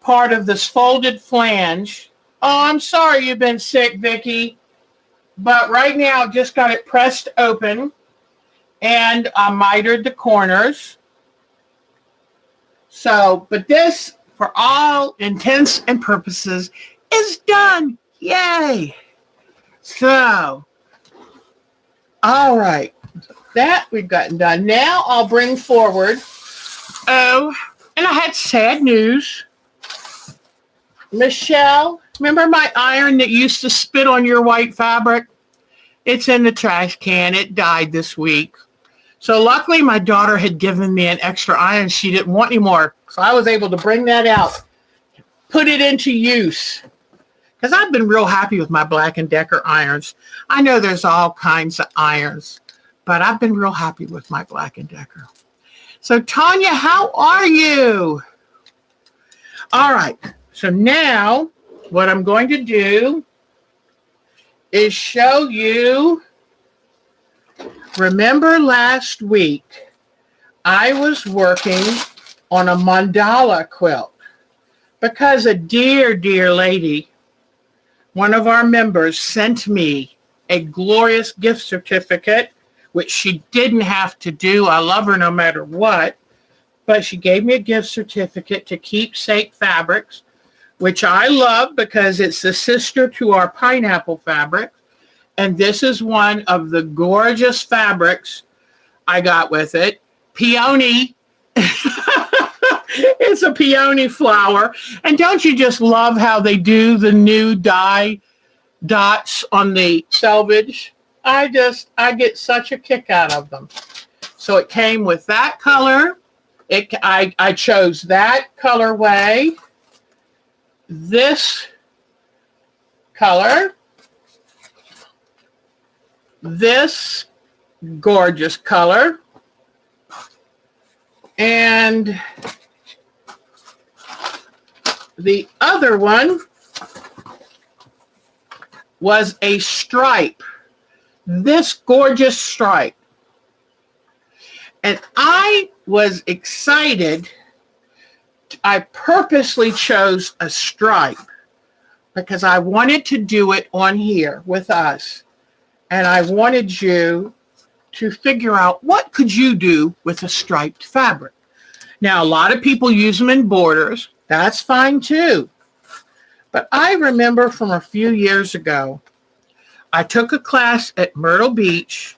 part of this folded flange. Oh, I'm sorry you've been sick, Vicki. But right now, I've just got it pressed open. And I mitered the corners. So, but this, for all intents and purposes, is done. Yay. So, all right. That we've gotten done. Now I'll bring forward, and I had sad news. Michelle, remember my iron that used to spit on your white fabric? It's in the trash can. It died this week. So luckily my daughter had given me an extra iron she didn't want anymore. So I was able to bring that out, put it into use. Because I've been real happy with my Black & Decker irons. I know there's all kinds of irons, but I've been real happy with my Black & Decker. So Tanya, how are you? All right. So now what I'm going to do is show you. Remember last week, I was working on a mandala quilt because a dear, dear lady, one of our members, sent me a glorious gift certificate, which she didn't have to do. I love her no matter what, but she gave me a gift certificate to Keepsake Fabrics, which I love because it's the sister to our pineapple fabric. And this is one of the gorgeous fabrics I got with it. Peony. It's a peony flower. And don't you just love how they do the new dye dots on the selvage? I get such a kick out of them. So it came with that color. I chose that colorway. This color. This gorgeous color, and the other one was a stripe, this gorgeous stripe. And I was excited. I purposely chose a stripe because I wanted to do it on here with us. And I wanted you to figure out what could you do with a striped fabric. Now, a lot of people use them in borders. That's fine too. But I remember from a few years ago, I took a class at Myrtle Beach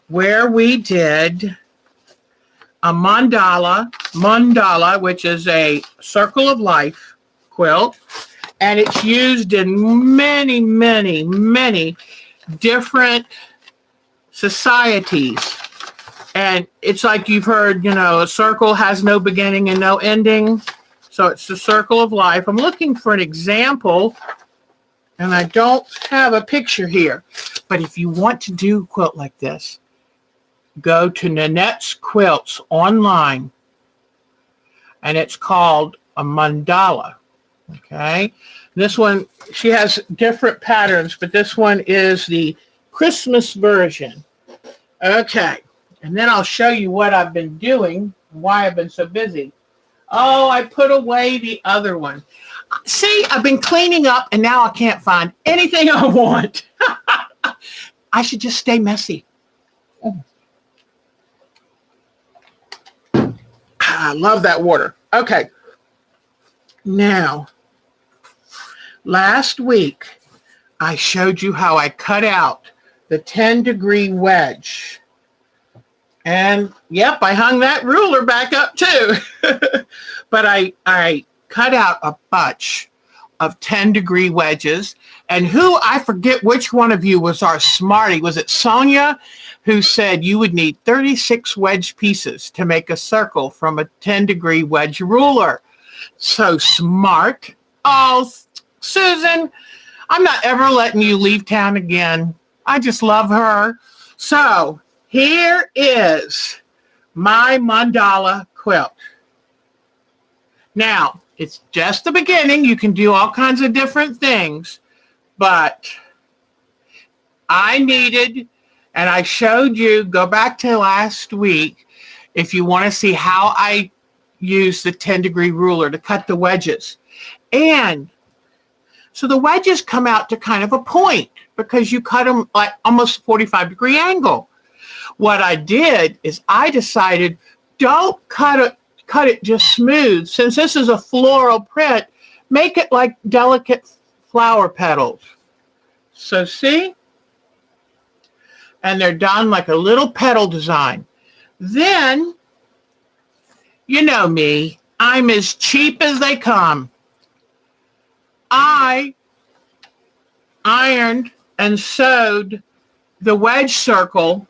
where we did a mandala, which is a circle of life quilt. And it's used in many, many, many different societies. And it's like you've heard, a circle has no beginning and no ending. So it's the circle of life. I'm looking for an example, and I don't have a picture here. But if you want to do a quilt like this, go to Nanette's Quilts online, and it's called a mandala. Okay. This one, she has different patterns, but this one is the Christmas version. Okay. And then I'll show you what I've been doing, why I've been so busy. Oh, I put away the other one. See, I've been cleaning up, and now I can't find anything I want. I should just stay messy. I love that water. Okay. Now, last week, I showed you how I cut out the 10-degree wedge. And, yep, I hung that ruler back up too. But I cut out a bunch of 10-degree wedges. And I forget which one of you was our smarty. Was it Sonia who said you would need 36 wedge pieces to make a circle from a 10-degree wedge ruler? So smart. Oh, Susan, I'm not ever letting you leave town again. I just love her. So here is my mandala quilt. Now, it's just the beginning. You can do all kinds of different things, but I needed, and I showed you, go back to last week, if you want to see how I use the 10-degree ruler to cut the wedges. And so the wedges come out to kind of a point because you cut them like almost 45-degree angle. What I did is I decided, don't cut it just smooth. Since this is a floral print, make it like delicate flower petals. So see? And they're done like a little petal design. Then, you know me, I'm as cheap as they come. I ironed and sewed the wedge circle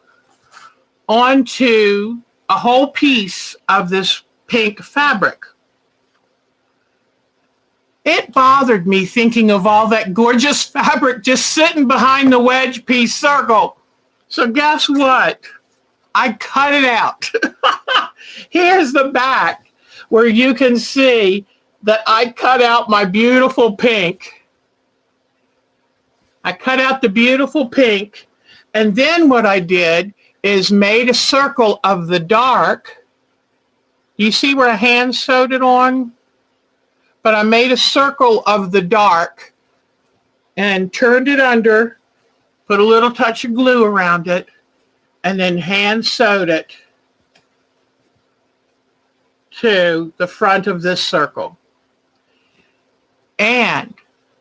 onto a whole piece of this pink fabric. It bothered me thinking of all that gorgeous fabric just sitting behind the wedge piece circle. So guess what? I cut it out. Here's the back where you can see that I cut out my beautiful pink. I cut out the beautiful pink, and then what I did is made a circle of the dark. You see where I hand sewed it on? But I made a circle of the dark and turned it under, put a little touch of glue around it, and then hand sewed it to the front of this circle. And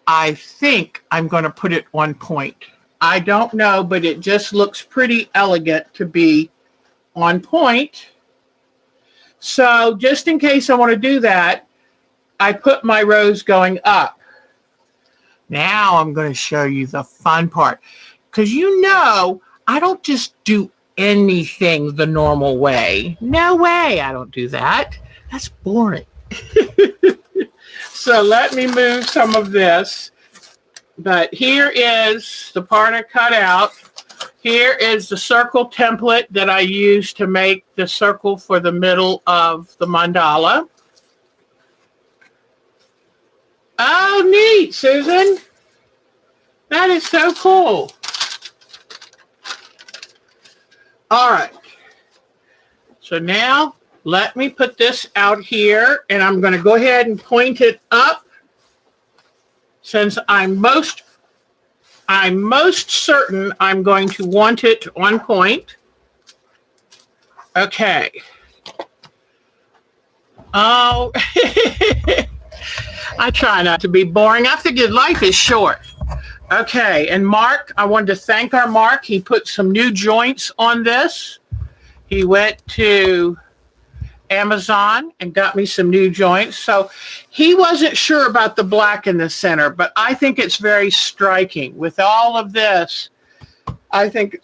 I think I'm going to put it on point. I don't know, but it just looks pretty elegant to be on point. So just in case I want to do that, I put my rows going up. Now I'm going to show you the fun part. Because you know, I don't just do anything the normal way. No way I don't do that. That's boring. So let me move some of this. But here is the part I cut out. Here is the circle template that I used to make the circle for the middle of the mandala. Oh, neat, Susan. That is so cool. All right. So now let me put this out here, and I'm going to go ahead and point it up since I'm most certain I'm going to want it on point. Okay. Oh, I try not to be boring. I figured life is short. Okay, and Mark, I wanted to thank our Mark. He put some new joints on this. He went to Amazon and got me some new joints. So he wasn't sure about the black in the center, but I think it's very striking. With all of this, I think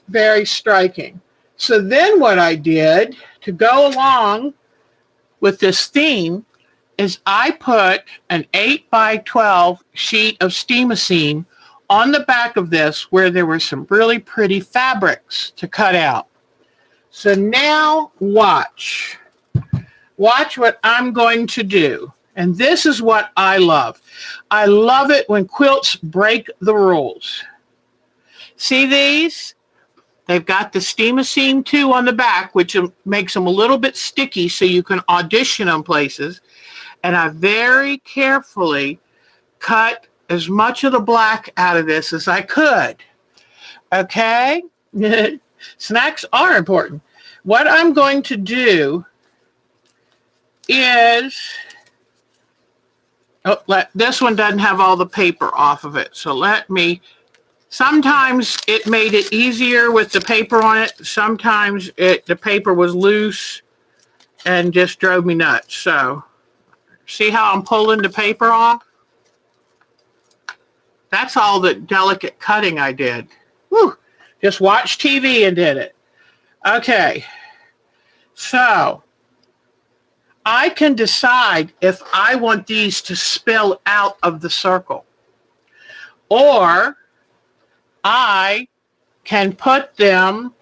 very striking. So then what I did to go along with this theme is I put an 8x12 sheet of steamosine on the back of this where there were some really pretty fabrics to cut out. So now watch. Watch what I'm going to do. And this is what I love. I love it when quilts break the rules. See these? They've got the steamosine too on the back, which makes them a little bit sticky so you can audition them places. And I very carefully cut as much of the black out of this as I could. Okay? Snacks are important. What I'm going to do is, this one doesn't have all the paper off of it. So let me, sometimes it made it easier with the paper on it. Sometimes the paper was loose and just drove me nuts. So see how I'm pulling the paper off? That's all the delicate cutting I did. Whew. Just watched TV and did it. Okay. So I can decide if I want these to spill out of the circle. Or I can put them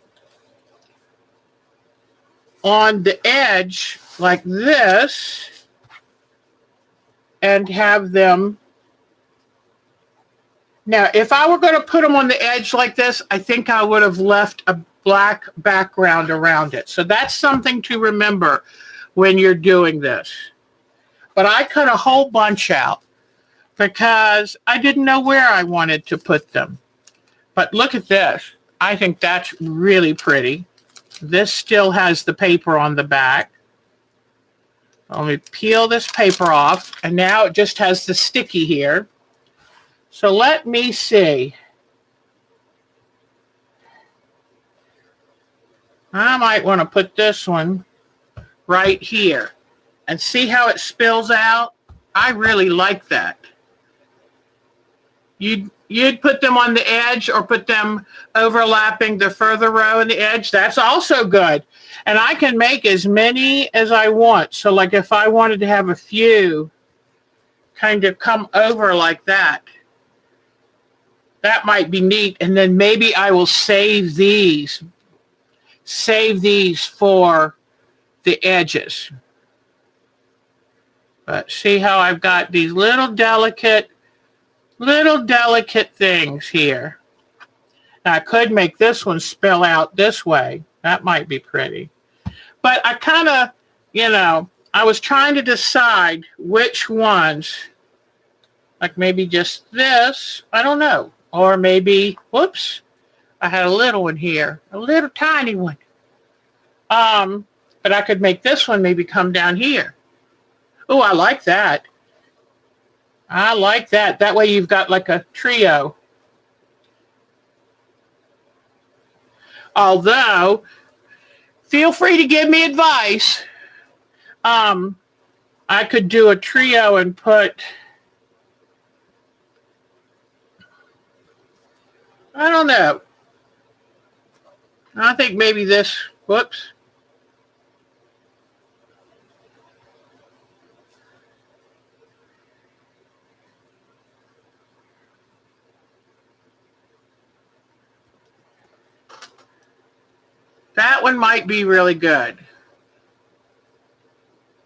on the edge like this and have them. Now, if I were going to put them on the edge like this, I think I would have left a black background around it. So that's something to remember when you're doing this. But I cut a whole bunch out because I didn't know where I wanted to put them. But look at this. I think that's really pretty. This still has the paper on the back. Let me peel this paper off, and now it just has the sticky here. So let me see. I might want to put this one right here and see how it spills out. I really like that. You'd put them on the edge or put them overlapping the further row and the edge. That's also good. And I can make as many as I want. So like if I wanted to have a few kind of come over like that, that might be neat. And then maybe I will save these for the edges. But see how I've got these little delicate things here. Now I could make this one spill out this way. That might be pretty. But I kind of, I was trying to decide which ones, like maybe just this, I don't know. Or maybe, whoops, I had a little one here, a little tiny one. But I could make this one maybe come down here. Oh, I like that. I like that. That way you've got like a trio. Although, feel free to give me advice. I could do a trio and put, I don't know. I think maybe this, whoops. That one might be really good.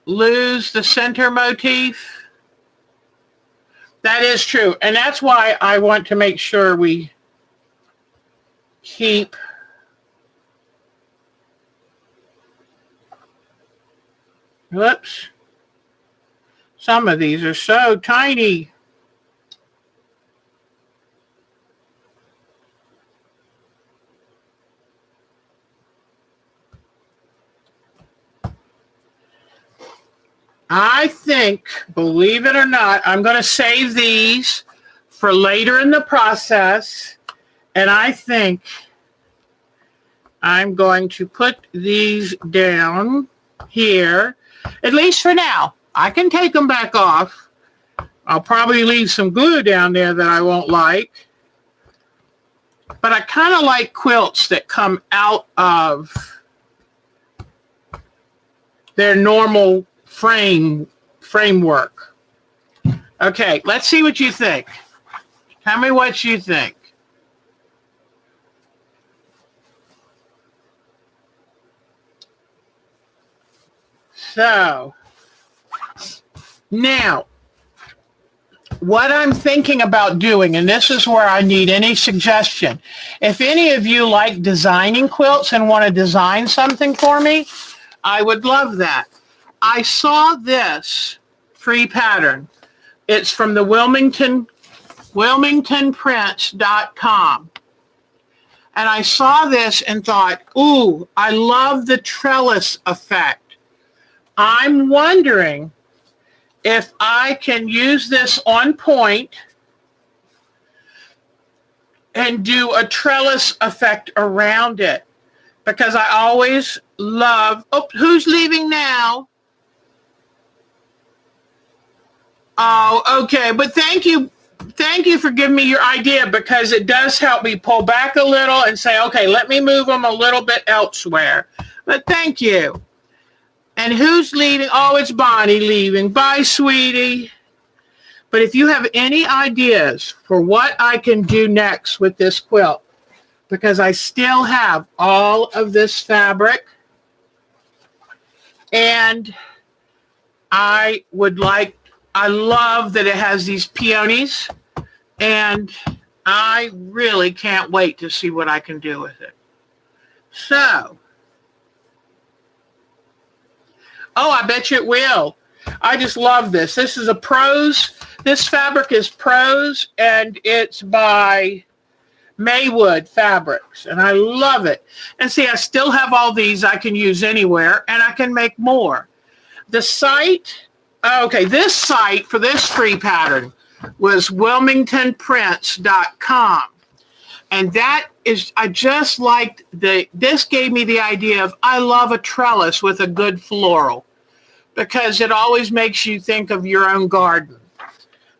Lose the center motif. That is true. And that's why I want to make sure we keep whoops. Some of these are so tiny. I think, believe it or not, I'm going to save these for later in the process. And I think I'm going to put these down here, at least for now. I can take them back off. I'll probably leave some glue down there that I won't like. But I kind of like quilts that come out of their normal framework. Okay, let's see what you think. Tell me what you think. So, now, what I'm thinking about doing, and this is where I need any suggestion. If any of you like designing quilts and want to design something for me, I would love that. I saw this free pattern. It's from the wilmingtonprints.com. And I saw this and thought, ooh, I love the trellis effect. I'm wondering if I can use this on point and do a trellis effect around it. Because I always love, oh, who's leaving now? Oh, okay. But thank you for giving me your idea, because it does help me pull back a little and say, okay, let me move them a little bit elsewhere. But thank you. And who's leaving? Oh, it's Bonnie leaving. Bye, sweetie. But if you have any ideas for what I can do next with this quilt, because I still have all of this fabric, and I love that it has these peonies, and I really can't wait to see what I can do with it. So, oh, I bet you it will. I just love this. This is a Prose. This fabric is Prose, and it's by Maywood Fabrics, and I love it. And see, I still have all these I can use anywhere, and I can make more. The site, okay, this site for this free pattern was wilmingtonprints.com. And that is, I just liked this gave me the idea of, I love a trellis with a good floral, because it always makes you think of your own garden.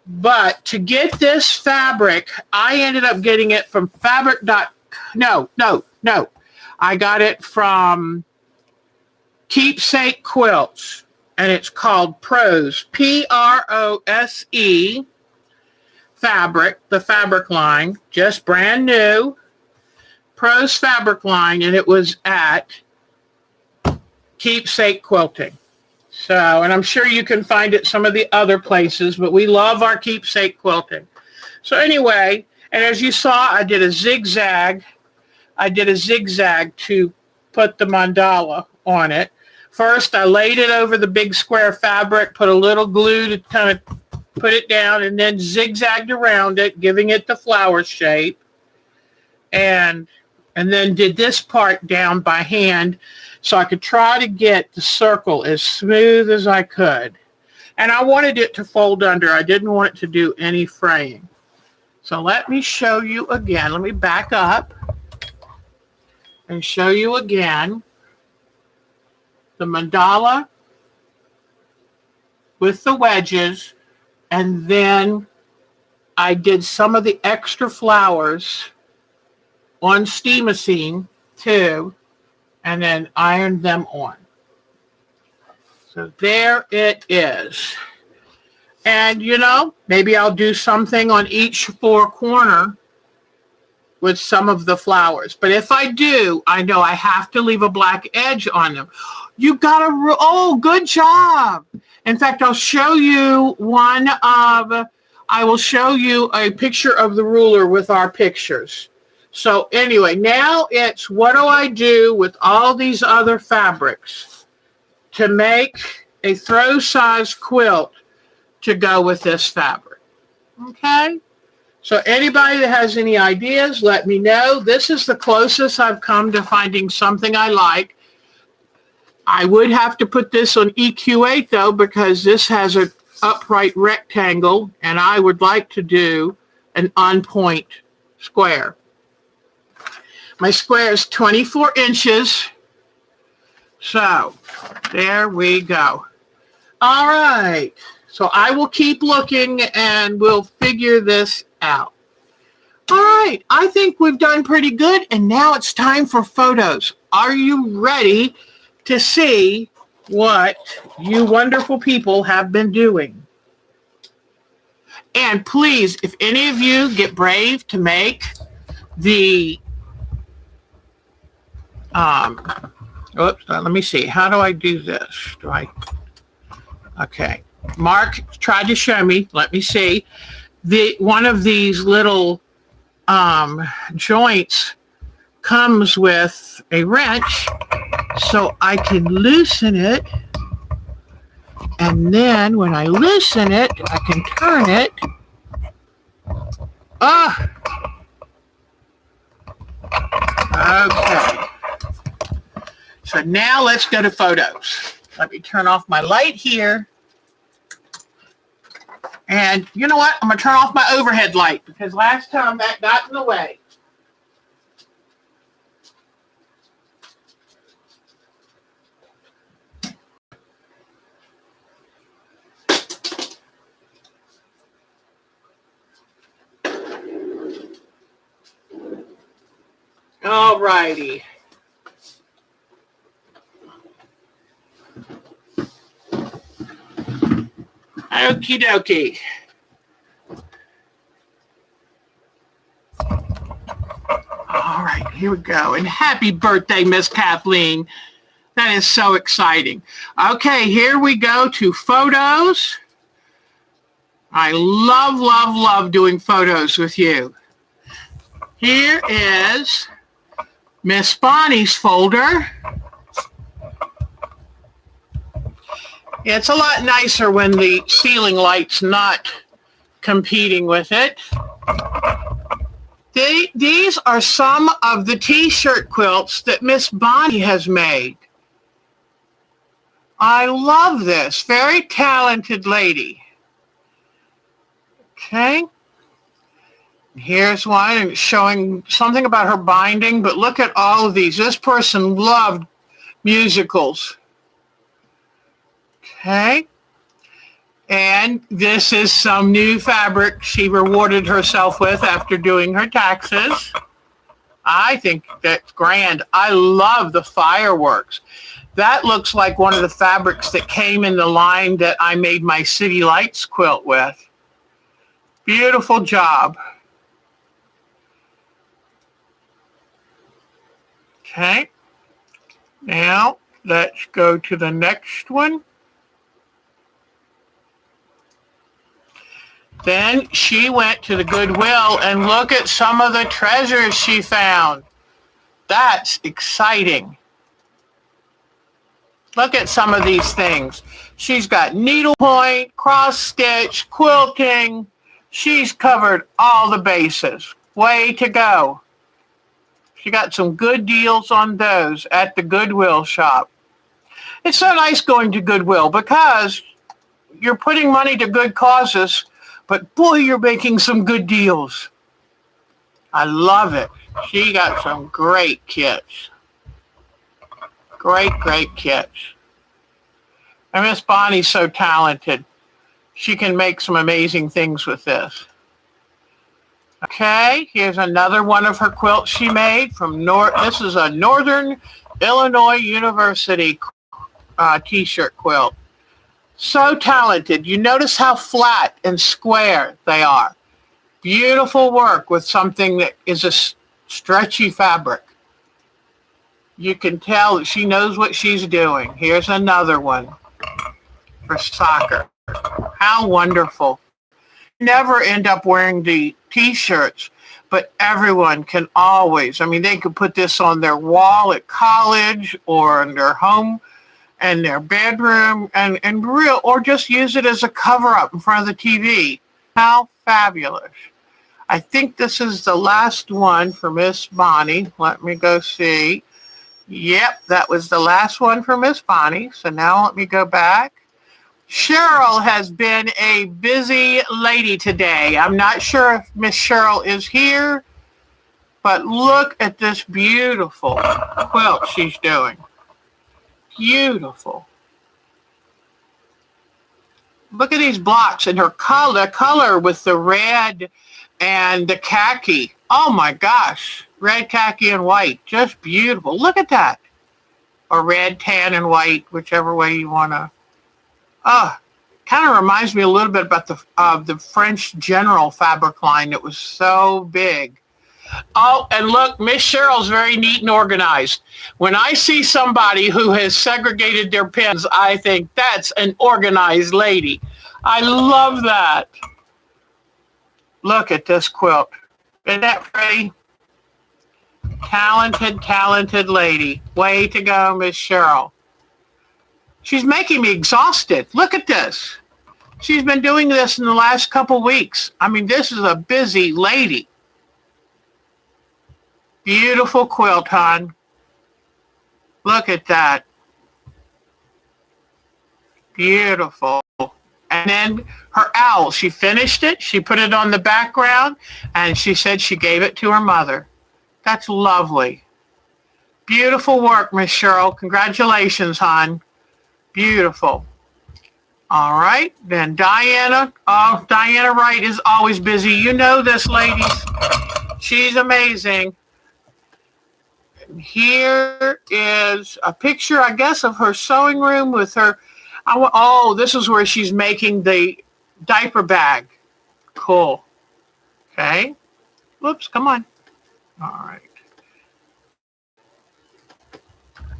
But to get this fabric, I ended up getting it from no. I got it from Keepsake Quilts, and it's called Prose, Prose fabric, the fabric line, just brand new, Prose fabric line, and it was at Keepsake Quilting. So, and I'm sure you can find it some of the other places, but we love our Keepsake Quilting. So anyway, and as you saw, I did a zigzag. To put the mandala on it. First, I laid it over the big square fabric, put a little glue to kind of put it down, and then zigzagged around it, giving it the flower shape. And then did this part down by hand so I could try to get the circle as smooth as I could. And I wanted it to fold under. I didn't want it to do any fraying. So let me show you again. Let me back up and show you again the mandala with the wedges, and then I did some of the extra flowers on steamosine too, and then ironed them on. So there it is. And you know, maybe I'll do something on each four corner with some of the flowers. But if I do, I know I have to leave a black edge on them. You got a, oh, good job. In fact, I'll show you I will show you a picture of the ruler with our pictures. So anyway, now it's what do I do with all these other fabrics to make a throw size quilt to go with this fabric. Okay? So anybody that has any ideas, let me know. This is the closest I've come to finding something I like. I would have to put this on EQ8 though, because this has an upright rectangle and I would like to do an on point square. My square is 24 inches. So there we go. All right. So I will keep looking and we'll figure this out. All right. I think we've done pretty good. And now it's time for photos. Are you ready to see what you wonderful people have been doing? And please, if any of you get brave to make the oops, let me see. How do I do this? Okay. Mark tried to show me. Let me see. One of these little joints comes with a wrench, so I can loosen it. And then when I loosen it, I can turn it. Okay. So now let's go to photos. Let me turn off my light here. And you know what? I'm going to turn off my overhead light because last time that got in the way. All righty. Okie dokie. All right, here we go. And happy birthday, Miss Kathleen. That is so exciting. Okay, here we go to photos. I love, love, love doing photos with you. Here is Miss Bonnie's folder. It's a lot nicer when the ceiling light's not competing with it. These are some of the t-shirt quilts that Miss Bonnie has made. I love this. Very talented lady. Okay. Here's one showing something about her binding, but look at all of these. This person loved musicals. Okay. And this is some new fabric she rewarded herself with after doing her taxes. I think that's grand. I love the fireworks. That looks like one of the fabrics that came in the line that I made my City Lights quilt with. Beautiful job. Okay. Now, let's go to the next one. Then she went to the Goodwill and look at some of the treasures she found. That's exciting. Look at some of these things. She's got needlepoint, cross stitch, quilting. She's covered all the bases. Way to go. She got some good deals on those at the Goodwill shop. It's so nice going to Goodwill because you're putting money to good causes, but boy, you're making some good deals. I love it. She got some great kits. Great kits. And Miss Bonnie's so talented. She can make some amazing things with this. Okay, here's another one of her quilts she made from this is a Northern Illinois University t-shirt quilt. So talented. You notice how flat and square they are. Beautiful work with something that is a stretchy fabric. You can tell that she knows what she's doing. Here's another one for soccer. How wonderful. Never end up wearing the t-shirts, but everyone can always, they could put this on their wall at college or in their home and their bedroom or just use it as a cover up in front of the TV. How fabulous. I think this is the last one for Miss Bonnie. Let me go see. Yep, that was the last one for Miss Bonnie. So now let me go back. Cheryl has been a busy lady today. I'm not sure if Miss Cheryl is here, but look at this beautiful quilt she's doing. Beautiful. Look at these blocks and her color with the red and the khaki. Oh my gosh. Red, khaki, and white. Just beautiful. Look at that. Or red, tan, and white, whichever way you want to. Kind of reminds me a little bit about the French General fabric line that was so big. Oh, and look, Miss Cheryl's very neat and organized. When I see somebody who has segregated their pins, I think that's an organized lady. I love that. Look at this quilt. Isn't that pretty? Talented lady. Way to go, Miss Cheryl. She's making me exhausted. Look at this. She's been doing this in the last couple weeks. This is a busy lady. Beautiful quilt, hon. Look at that. Beautiful. And then her owl, she finished it. She put it on the background, and she said she gave it to her mother. That's lovely. Beautiful work, Miss Cheryl. Congratulations, hon. Beautiful. All right, then Diana. Oh, Diana Wright is always busy. You know this, ladies. She's amazing. And here is a picture, I guess, of her sewing room with her. This is where she's making the diaper bag. Cool. Okay. Whoops, come on. All right.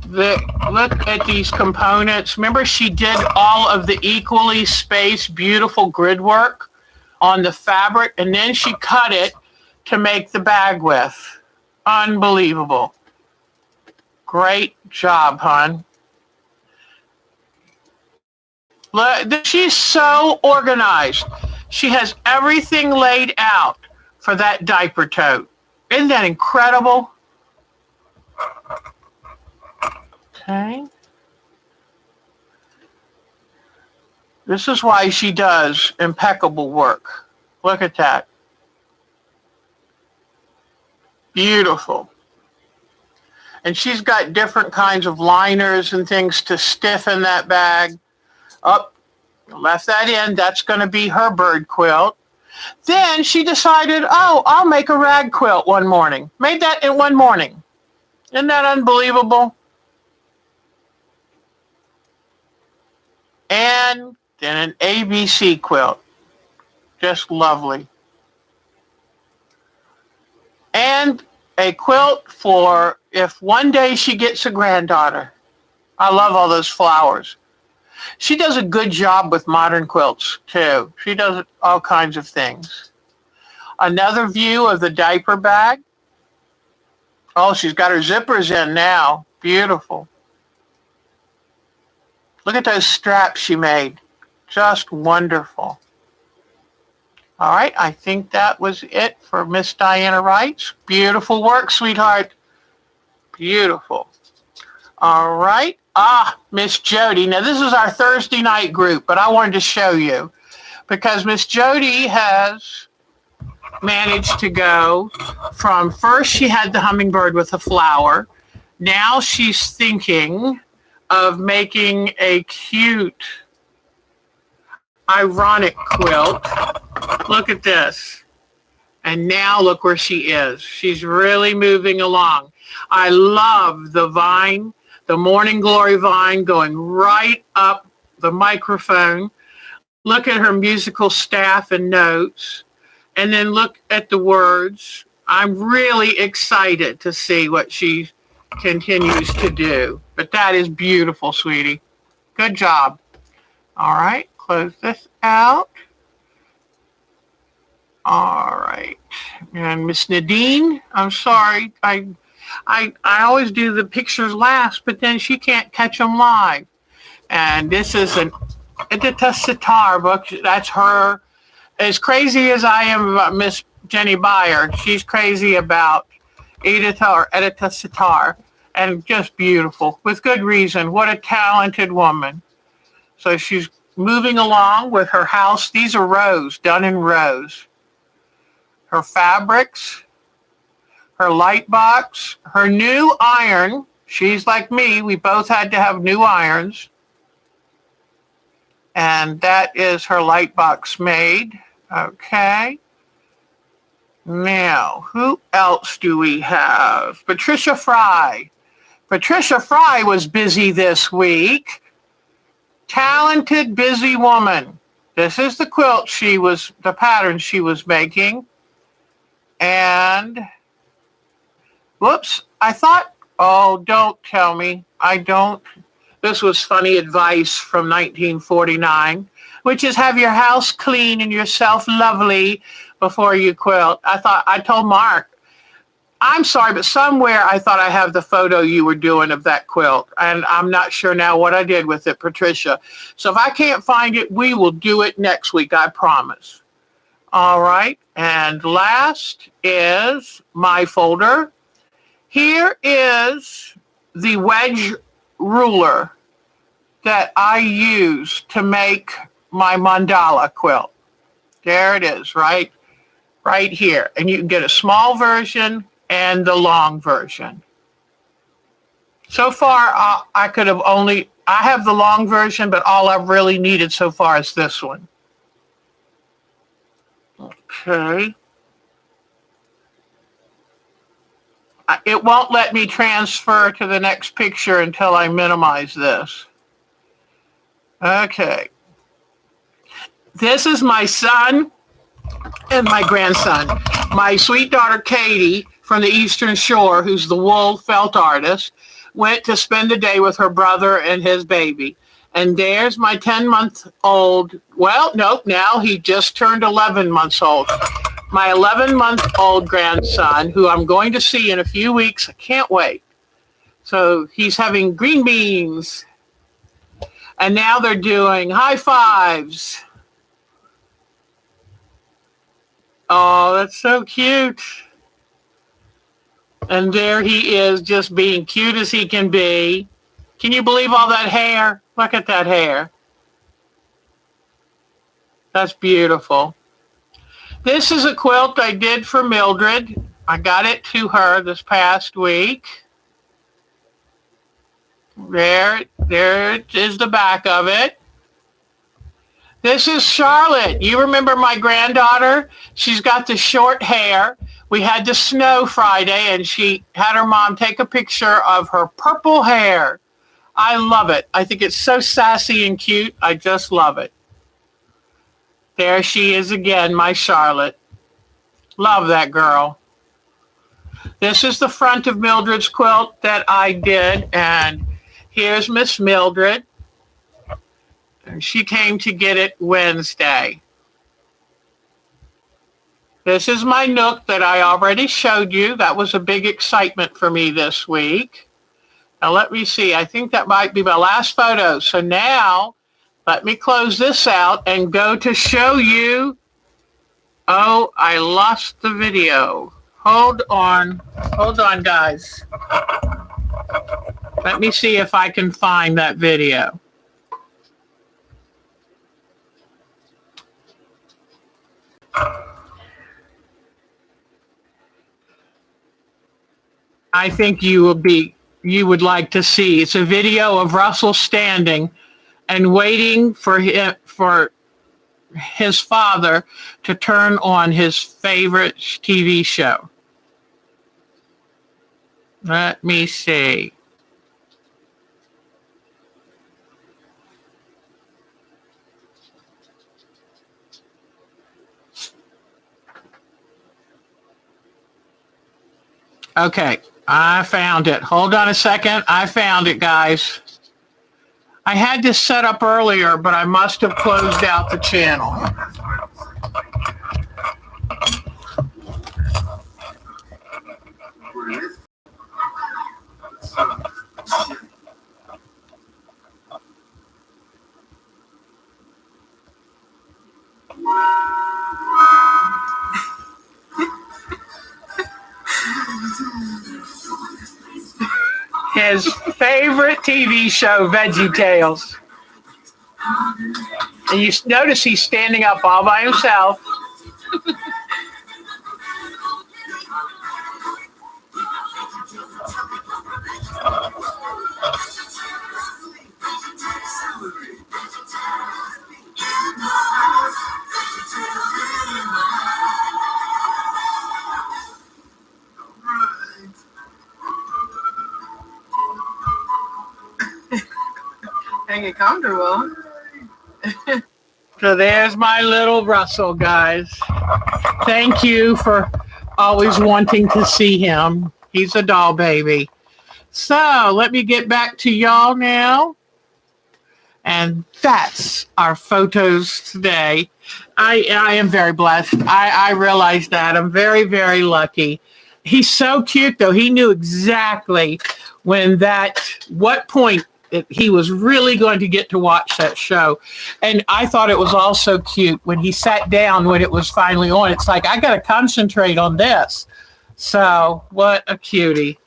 Look at these components. Remember, she did all of the equally spaced, beautiful grid work on the fabric, and then she cut it to make the bag with. Unbelievable. Great job, hon. Look, she's so organized. She has everything laid out for that diaper tote. Isn't that incredible? Okay. This is why she does impeccable work. Look at that. Beautiful. And she's got different kinds of liners and things to stiffen that bag. Left that in. That's going to be her bird quilt. Then she decided, oh, I'll make a rag quilt one morning. Made that in one morning. Isn't that unbelievable? And then an ABC quilt. Just lovely. And a quilt for if one day she gets a granddaughter. I love all those flowers. She does a good job with modern quilts, too. She does all kinds of things. Another view of the diaper bag. Oh, she's got her zippers in now. Beautiful. Look at those straps she made. Just wonderful. All right, I think that was it for Miss Diana Wright's. Beautiful work, sweetheart. Beautiful. All right. Miss Jody. Now, this is our Thursday night group, but I wanted to show you because Miss Jody has managed to go from first she had the hummingbird with a flower. Now she's thinking of making a cute, ironic quilt. Look at this. And now look where she is. She's really moving along. I love the vine, the Morning Glory vine going right up the microphone. Look at her musical staff and notes. And then look at the words. I'm really excited to see what she continues to do. But that is beautiful, sweetie. Good job. All right, close this out. All right. And Miss Nadine, I'm sorry. I always do the pictures last, but then she can't catch them live. And this is an Edita Sitar book. That's her. As crazy as I am about Miss Jenny Beyer, she's crazy about Edita Sitar. And just beautiful, with good reason. What a talented woman. So she's moving along with her house. These are rows, done in rows. Her fabrics, her light box, her new iron. She's like me. We both had to have new irons. And that is her light box made. Okay. Now, who else do we have? Patricia Fry. Patricia Fry was busy this week. Talented, busy woman. This is the quilt the pattern she was making. And, whoops, I thought, oh, don't tell me. I don't. This was funny advice from 1949, which is have your house clean and yourself lovely before you quilt. I told Mark, I'm sorry, but somewhere I thought I have the photo you were doing of that quilt, and I'm not sure now what I did with it, Patricia. So if I can't find it, we will do it next week, I promise. All right, and last is my folder. Here is the wedge ruler that I use to make my mandala quilt. There it is, right here. And you can get a small version and the long version. So far, I have the long version, but all I've really needed so far is this one. Okay. It won't let me transfer to the next picture until I minimize this. Okay. This is my son and my grandson. My sweet daughter, Katie, from the Eastern Shore, who's the wool felt artist, went to spend the day with her brother and his baby. And there's my 10-month-old, well, nope, now he just turned 11 months old. My 11-month-old grandson, who I'm going to see in a few weeks. I can't wait. So he's having green beans. And now they're doing high fives. Oh, that's so cute. And there he is, just being cute as he can be. Can you believe all that hair? Look at that hair. That's beautiful. This is a quilt I did for Mildred. I got it to her this past week. There is the back of it. This is Charlotte. You remember my granddaughter? She's got the short hair. We had the snow Friday, and she had her mom take a picture of her purple hair. I love it. I think it's so sassy and cute. I just love it. There she is again, my Charlotte. Love that girl. This is the front of Mildred's quilt that I did, and here's Miss Mildred. She came to get it Wednesday. This is my nook that I already showed you. That was a big excitement for me this week. Now let me see. I think that might be my last photo. So now let me close this out and go to show you. Oh, I lost the video. Hold on. Hold on, guys. Let me see if I can find that video. I think you would like to see. It's a video of Russell standing and waiting for his father to turn on his favorite TV show. Let me see. Okay, I found it. Hold on a second. I found it, guys. I had this set up earlier, but I must have closed out the channel. His favorite TV show, Veggie Tales. And you notice he's standing up all by himself. Make it comfortable. So there's my little Russell, guys. Thank you for always wanting to see him. He's a doll baby. So let me get back to y'all now. And that's our photos today. I am very blessed. I realize that. I'm very, very lucky. He's so cute, though. He knew exactly what point he was really going to get to watch that show. And I thought it was also cute when he sat down when it was finally on. It's like, I got to concentrate on this. So what a cutie.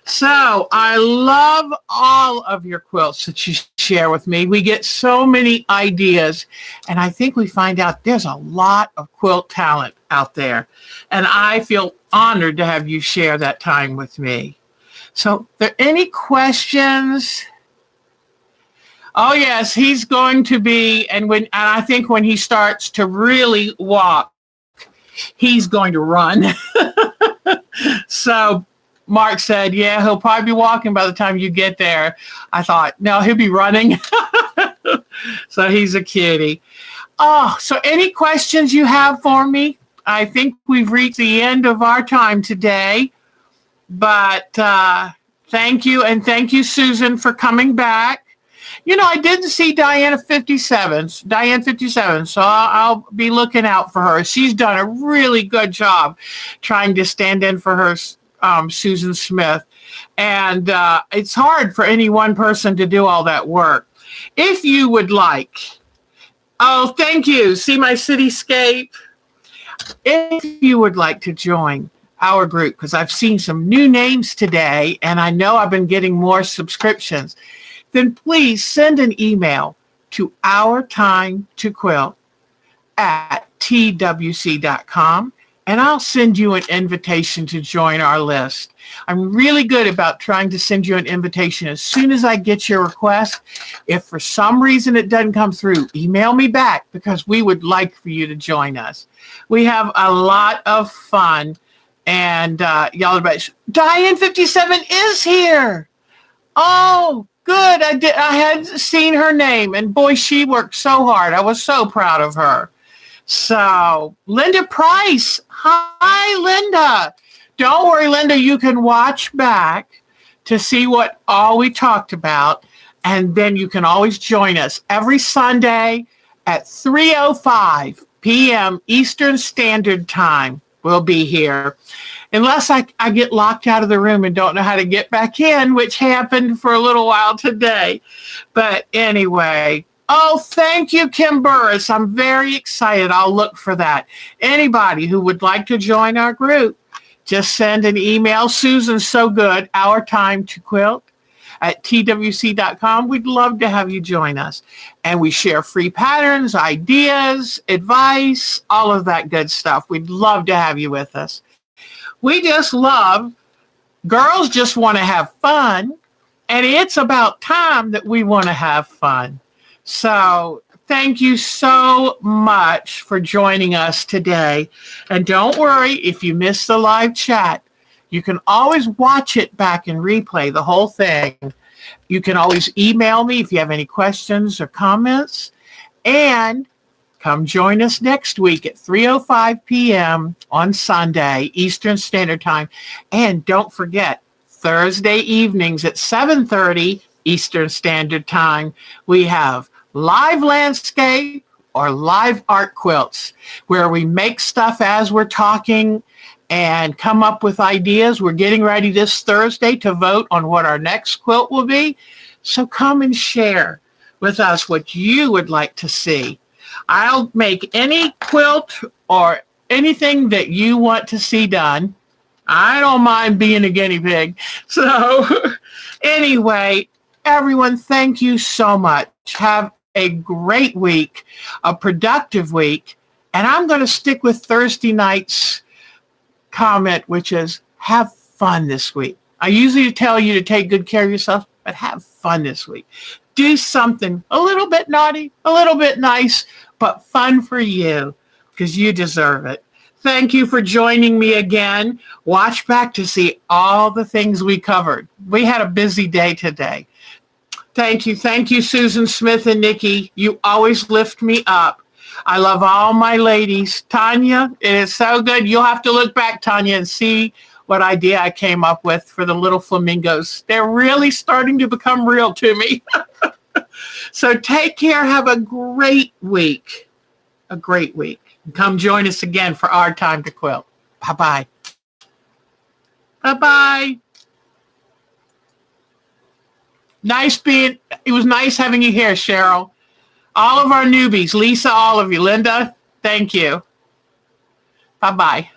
So I love all of your quilts that you share with me. We get so many ideas, and I think we find out there's a lot of quilt talent out there. And I feel honored to have you share that time with me. So are there any questions? Oh, yes, he's going to be, and I think when he starts to really walk, he's going to run. So Mark said, yeah, he'll probably be walking by the time you get there. I thought, no, he'll be running. So he's a kitty. Oh, so any questions you have for me? I think we've reached the end of our time today. But thank you, and thank you, Susan, for coming back. You know, I didn't see Diane 57, so I'll be looking out for her. She's done a really good job trying to stand in for her, Susan Smith. And it's hard for any one person to do all that work. If you would like, oh, thank you. See my cityscape? If you would like to join our group, because I've seen some new names today, and I know I've been getting more subscriptions, then please send an email to ourtimetoquilt@twc.com and I'll send you an invitation to join our list. I'm really good about trying to send you an invitation as soon as I get your request. If for some reason it doesn't come through, email me back because we would like for you to join us. We have a lot of fun, and y'all are Diane 57 is here. Oh, good. I had seen her name, and boy, she worked so hard. I was so proud of her. So, Linda Price. Hi, Linda. Don't worry, Linda. You can watch back to see what all we talked about, and then you can always join us every Sunday at 3:05 p.m. Eastern Standard Time. We'll be here. Unless I get locked out of the room and don't know how to get back in, which happened for a little while today. But anyway, oh, thank you, Kim Burris. I'm very excited. I'll look for that. Anybody who would like to join our group, just send an email. Susan's so good. Our Time to Quilt at twc.com. We'd love to have you join us. And we share free patterns, ideas, advice, all of that good stuff. We'd love to have you with us. We just love, girls just want to have fun, and it's about time that we want to have fun. So thank you so much for joining us today. And don't worry, if you miss the live chat, you can always watch it back and replay the whole thing. You can always email me if you have any questions or comments. And come join us next week at 3:05 p.m. on Sunday, Eastern Standard Time. And don't forget, Thursday evenings at 7:30 Eastern Standard Time, we have live landscape or live art quilts, where we make stuff as we're talking and come up with ideas. We're getting ready this Thursday to vote on what our next quilt will be. So come and share with us what you would like to see. I'll make any quilt or anything that you want to see done. I don't mind being a guinea pig. So anyway, everyone, thank you so much. Have a great week, a productive week. And I'm going to stick with Thursday night's comment, which is have fun this week. I usually tell you to take good care of yourself, but have fun this week. Do something a little bit naughty, a little bit nice, but fun for you, because you deserve it. Thank you for joining me again. Watch back to see all the things we covered. We had a busy day today. Thank you. Thank you, Susan Smith and Nikki. You always lift me up. I love all my ladies. Tanya, it is so good. You'll have to look back, Tanya, and see what idea I came up with for the little flamingos. They're really starting to become real to me. So take care. Have a great week. A great week. Come join us again for Our Time to Quilt. Bye-bye. Bye-bye. It was nice having you here, Cheryl. All of our newbies, Lisa, all of you. Linda, thank you. Bye-bye.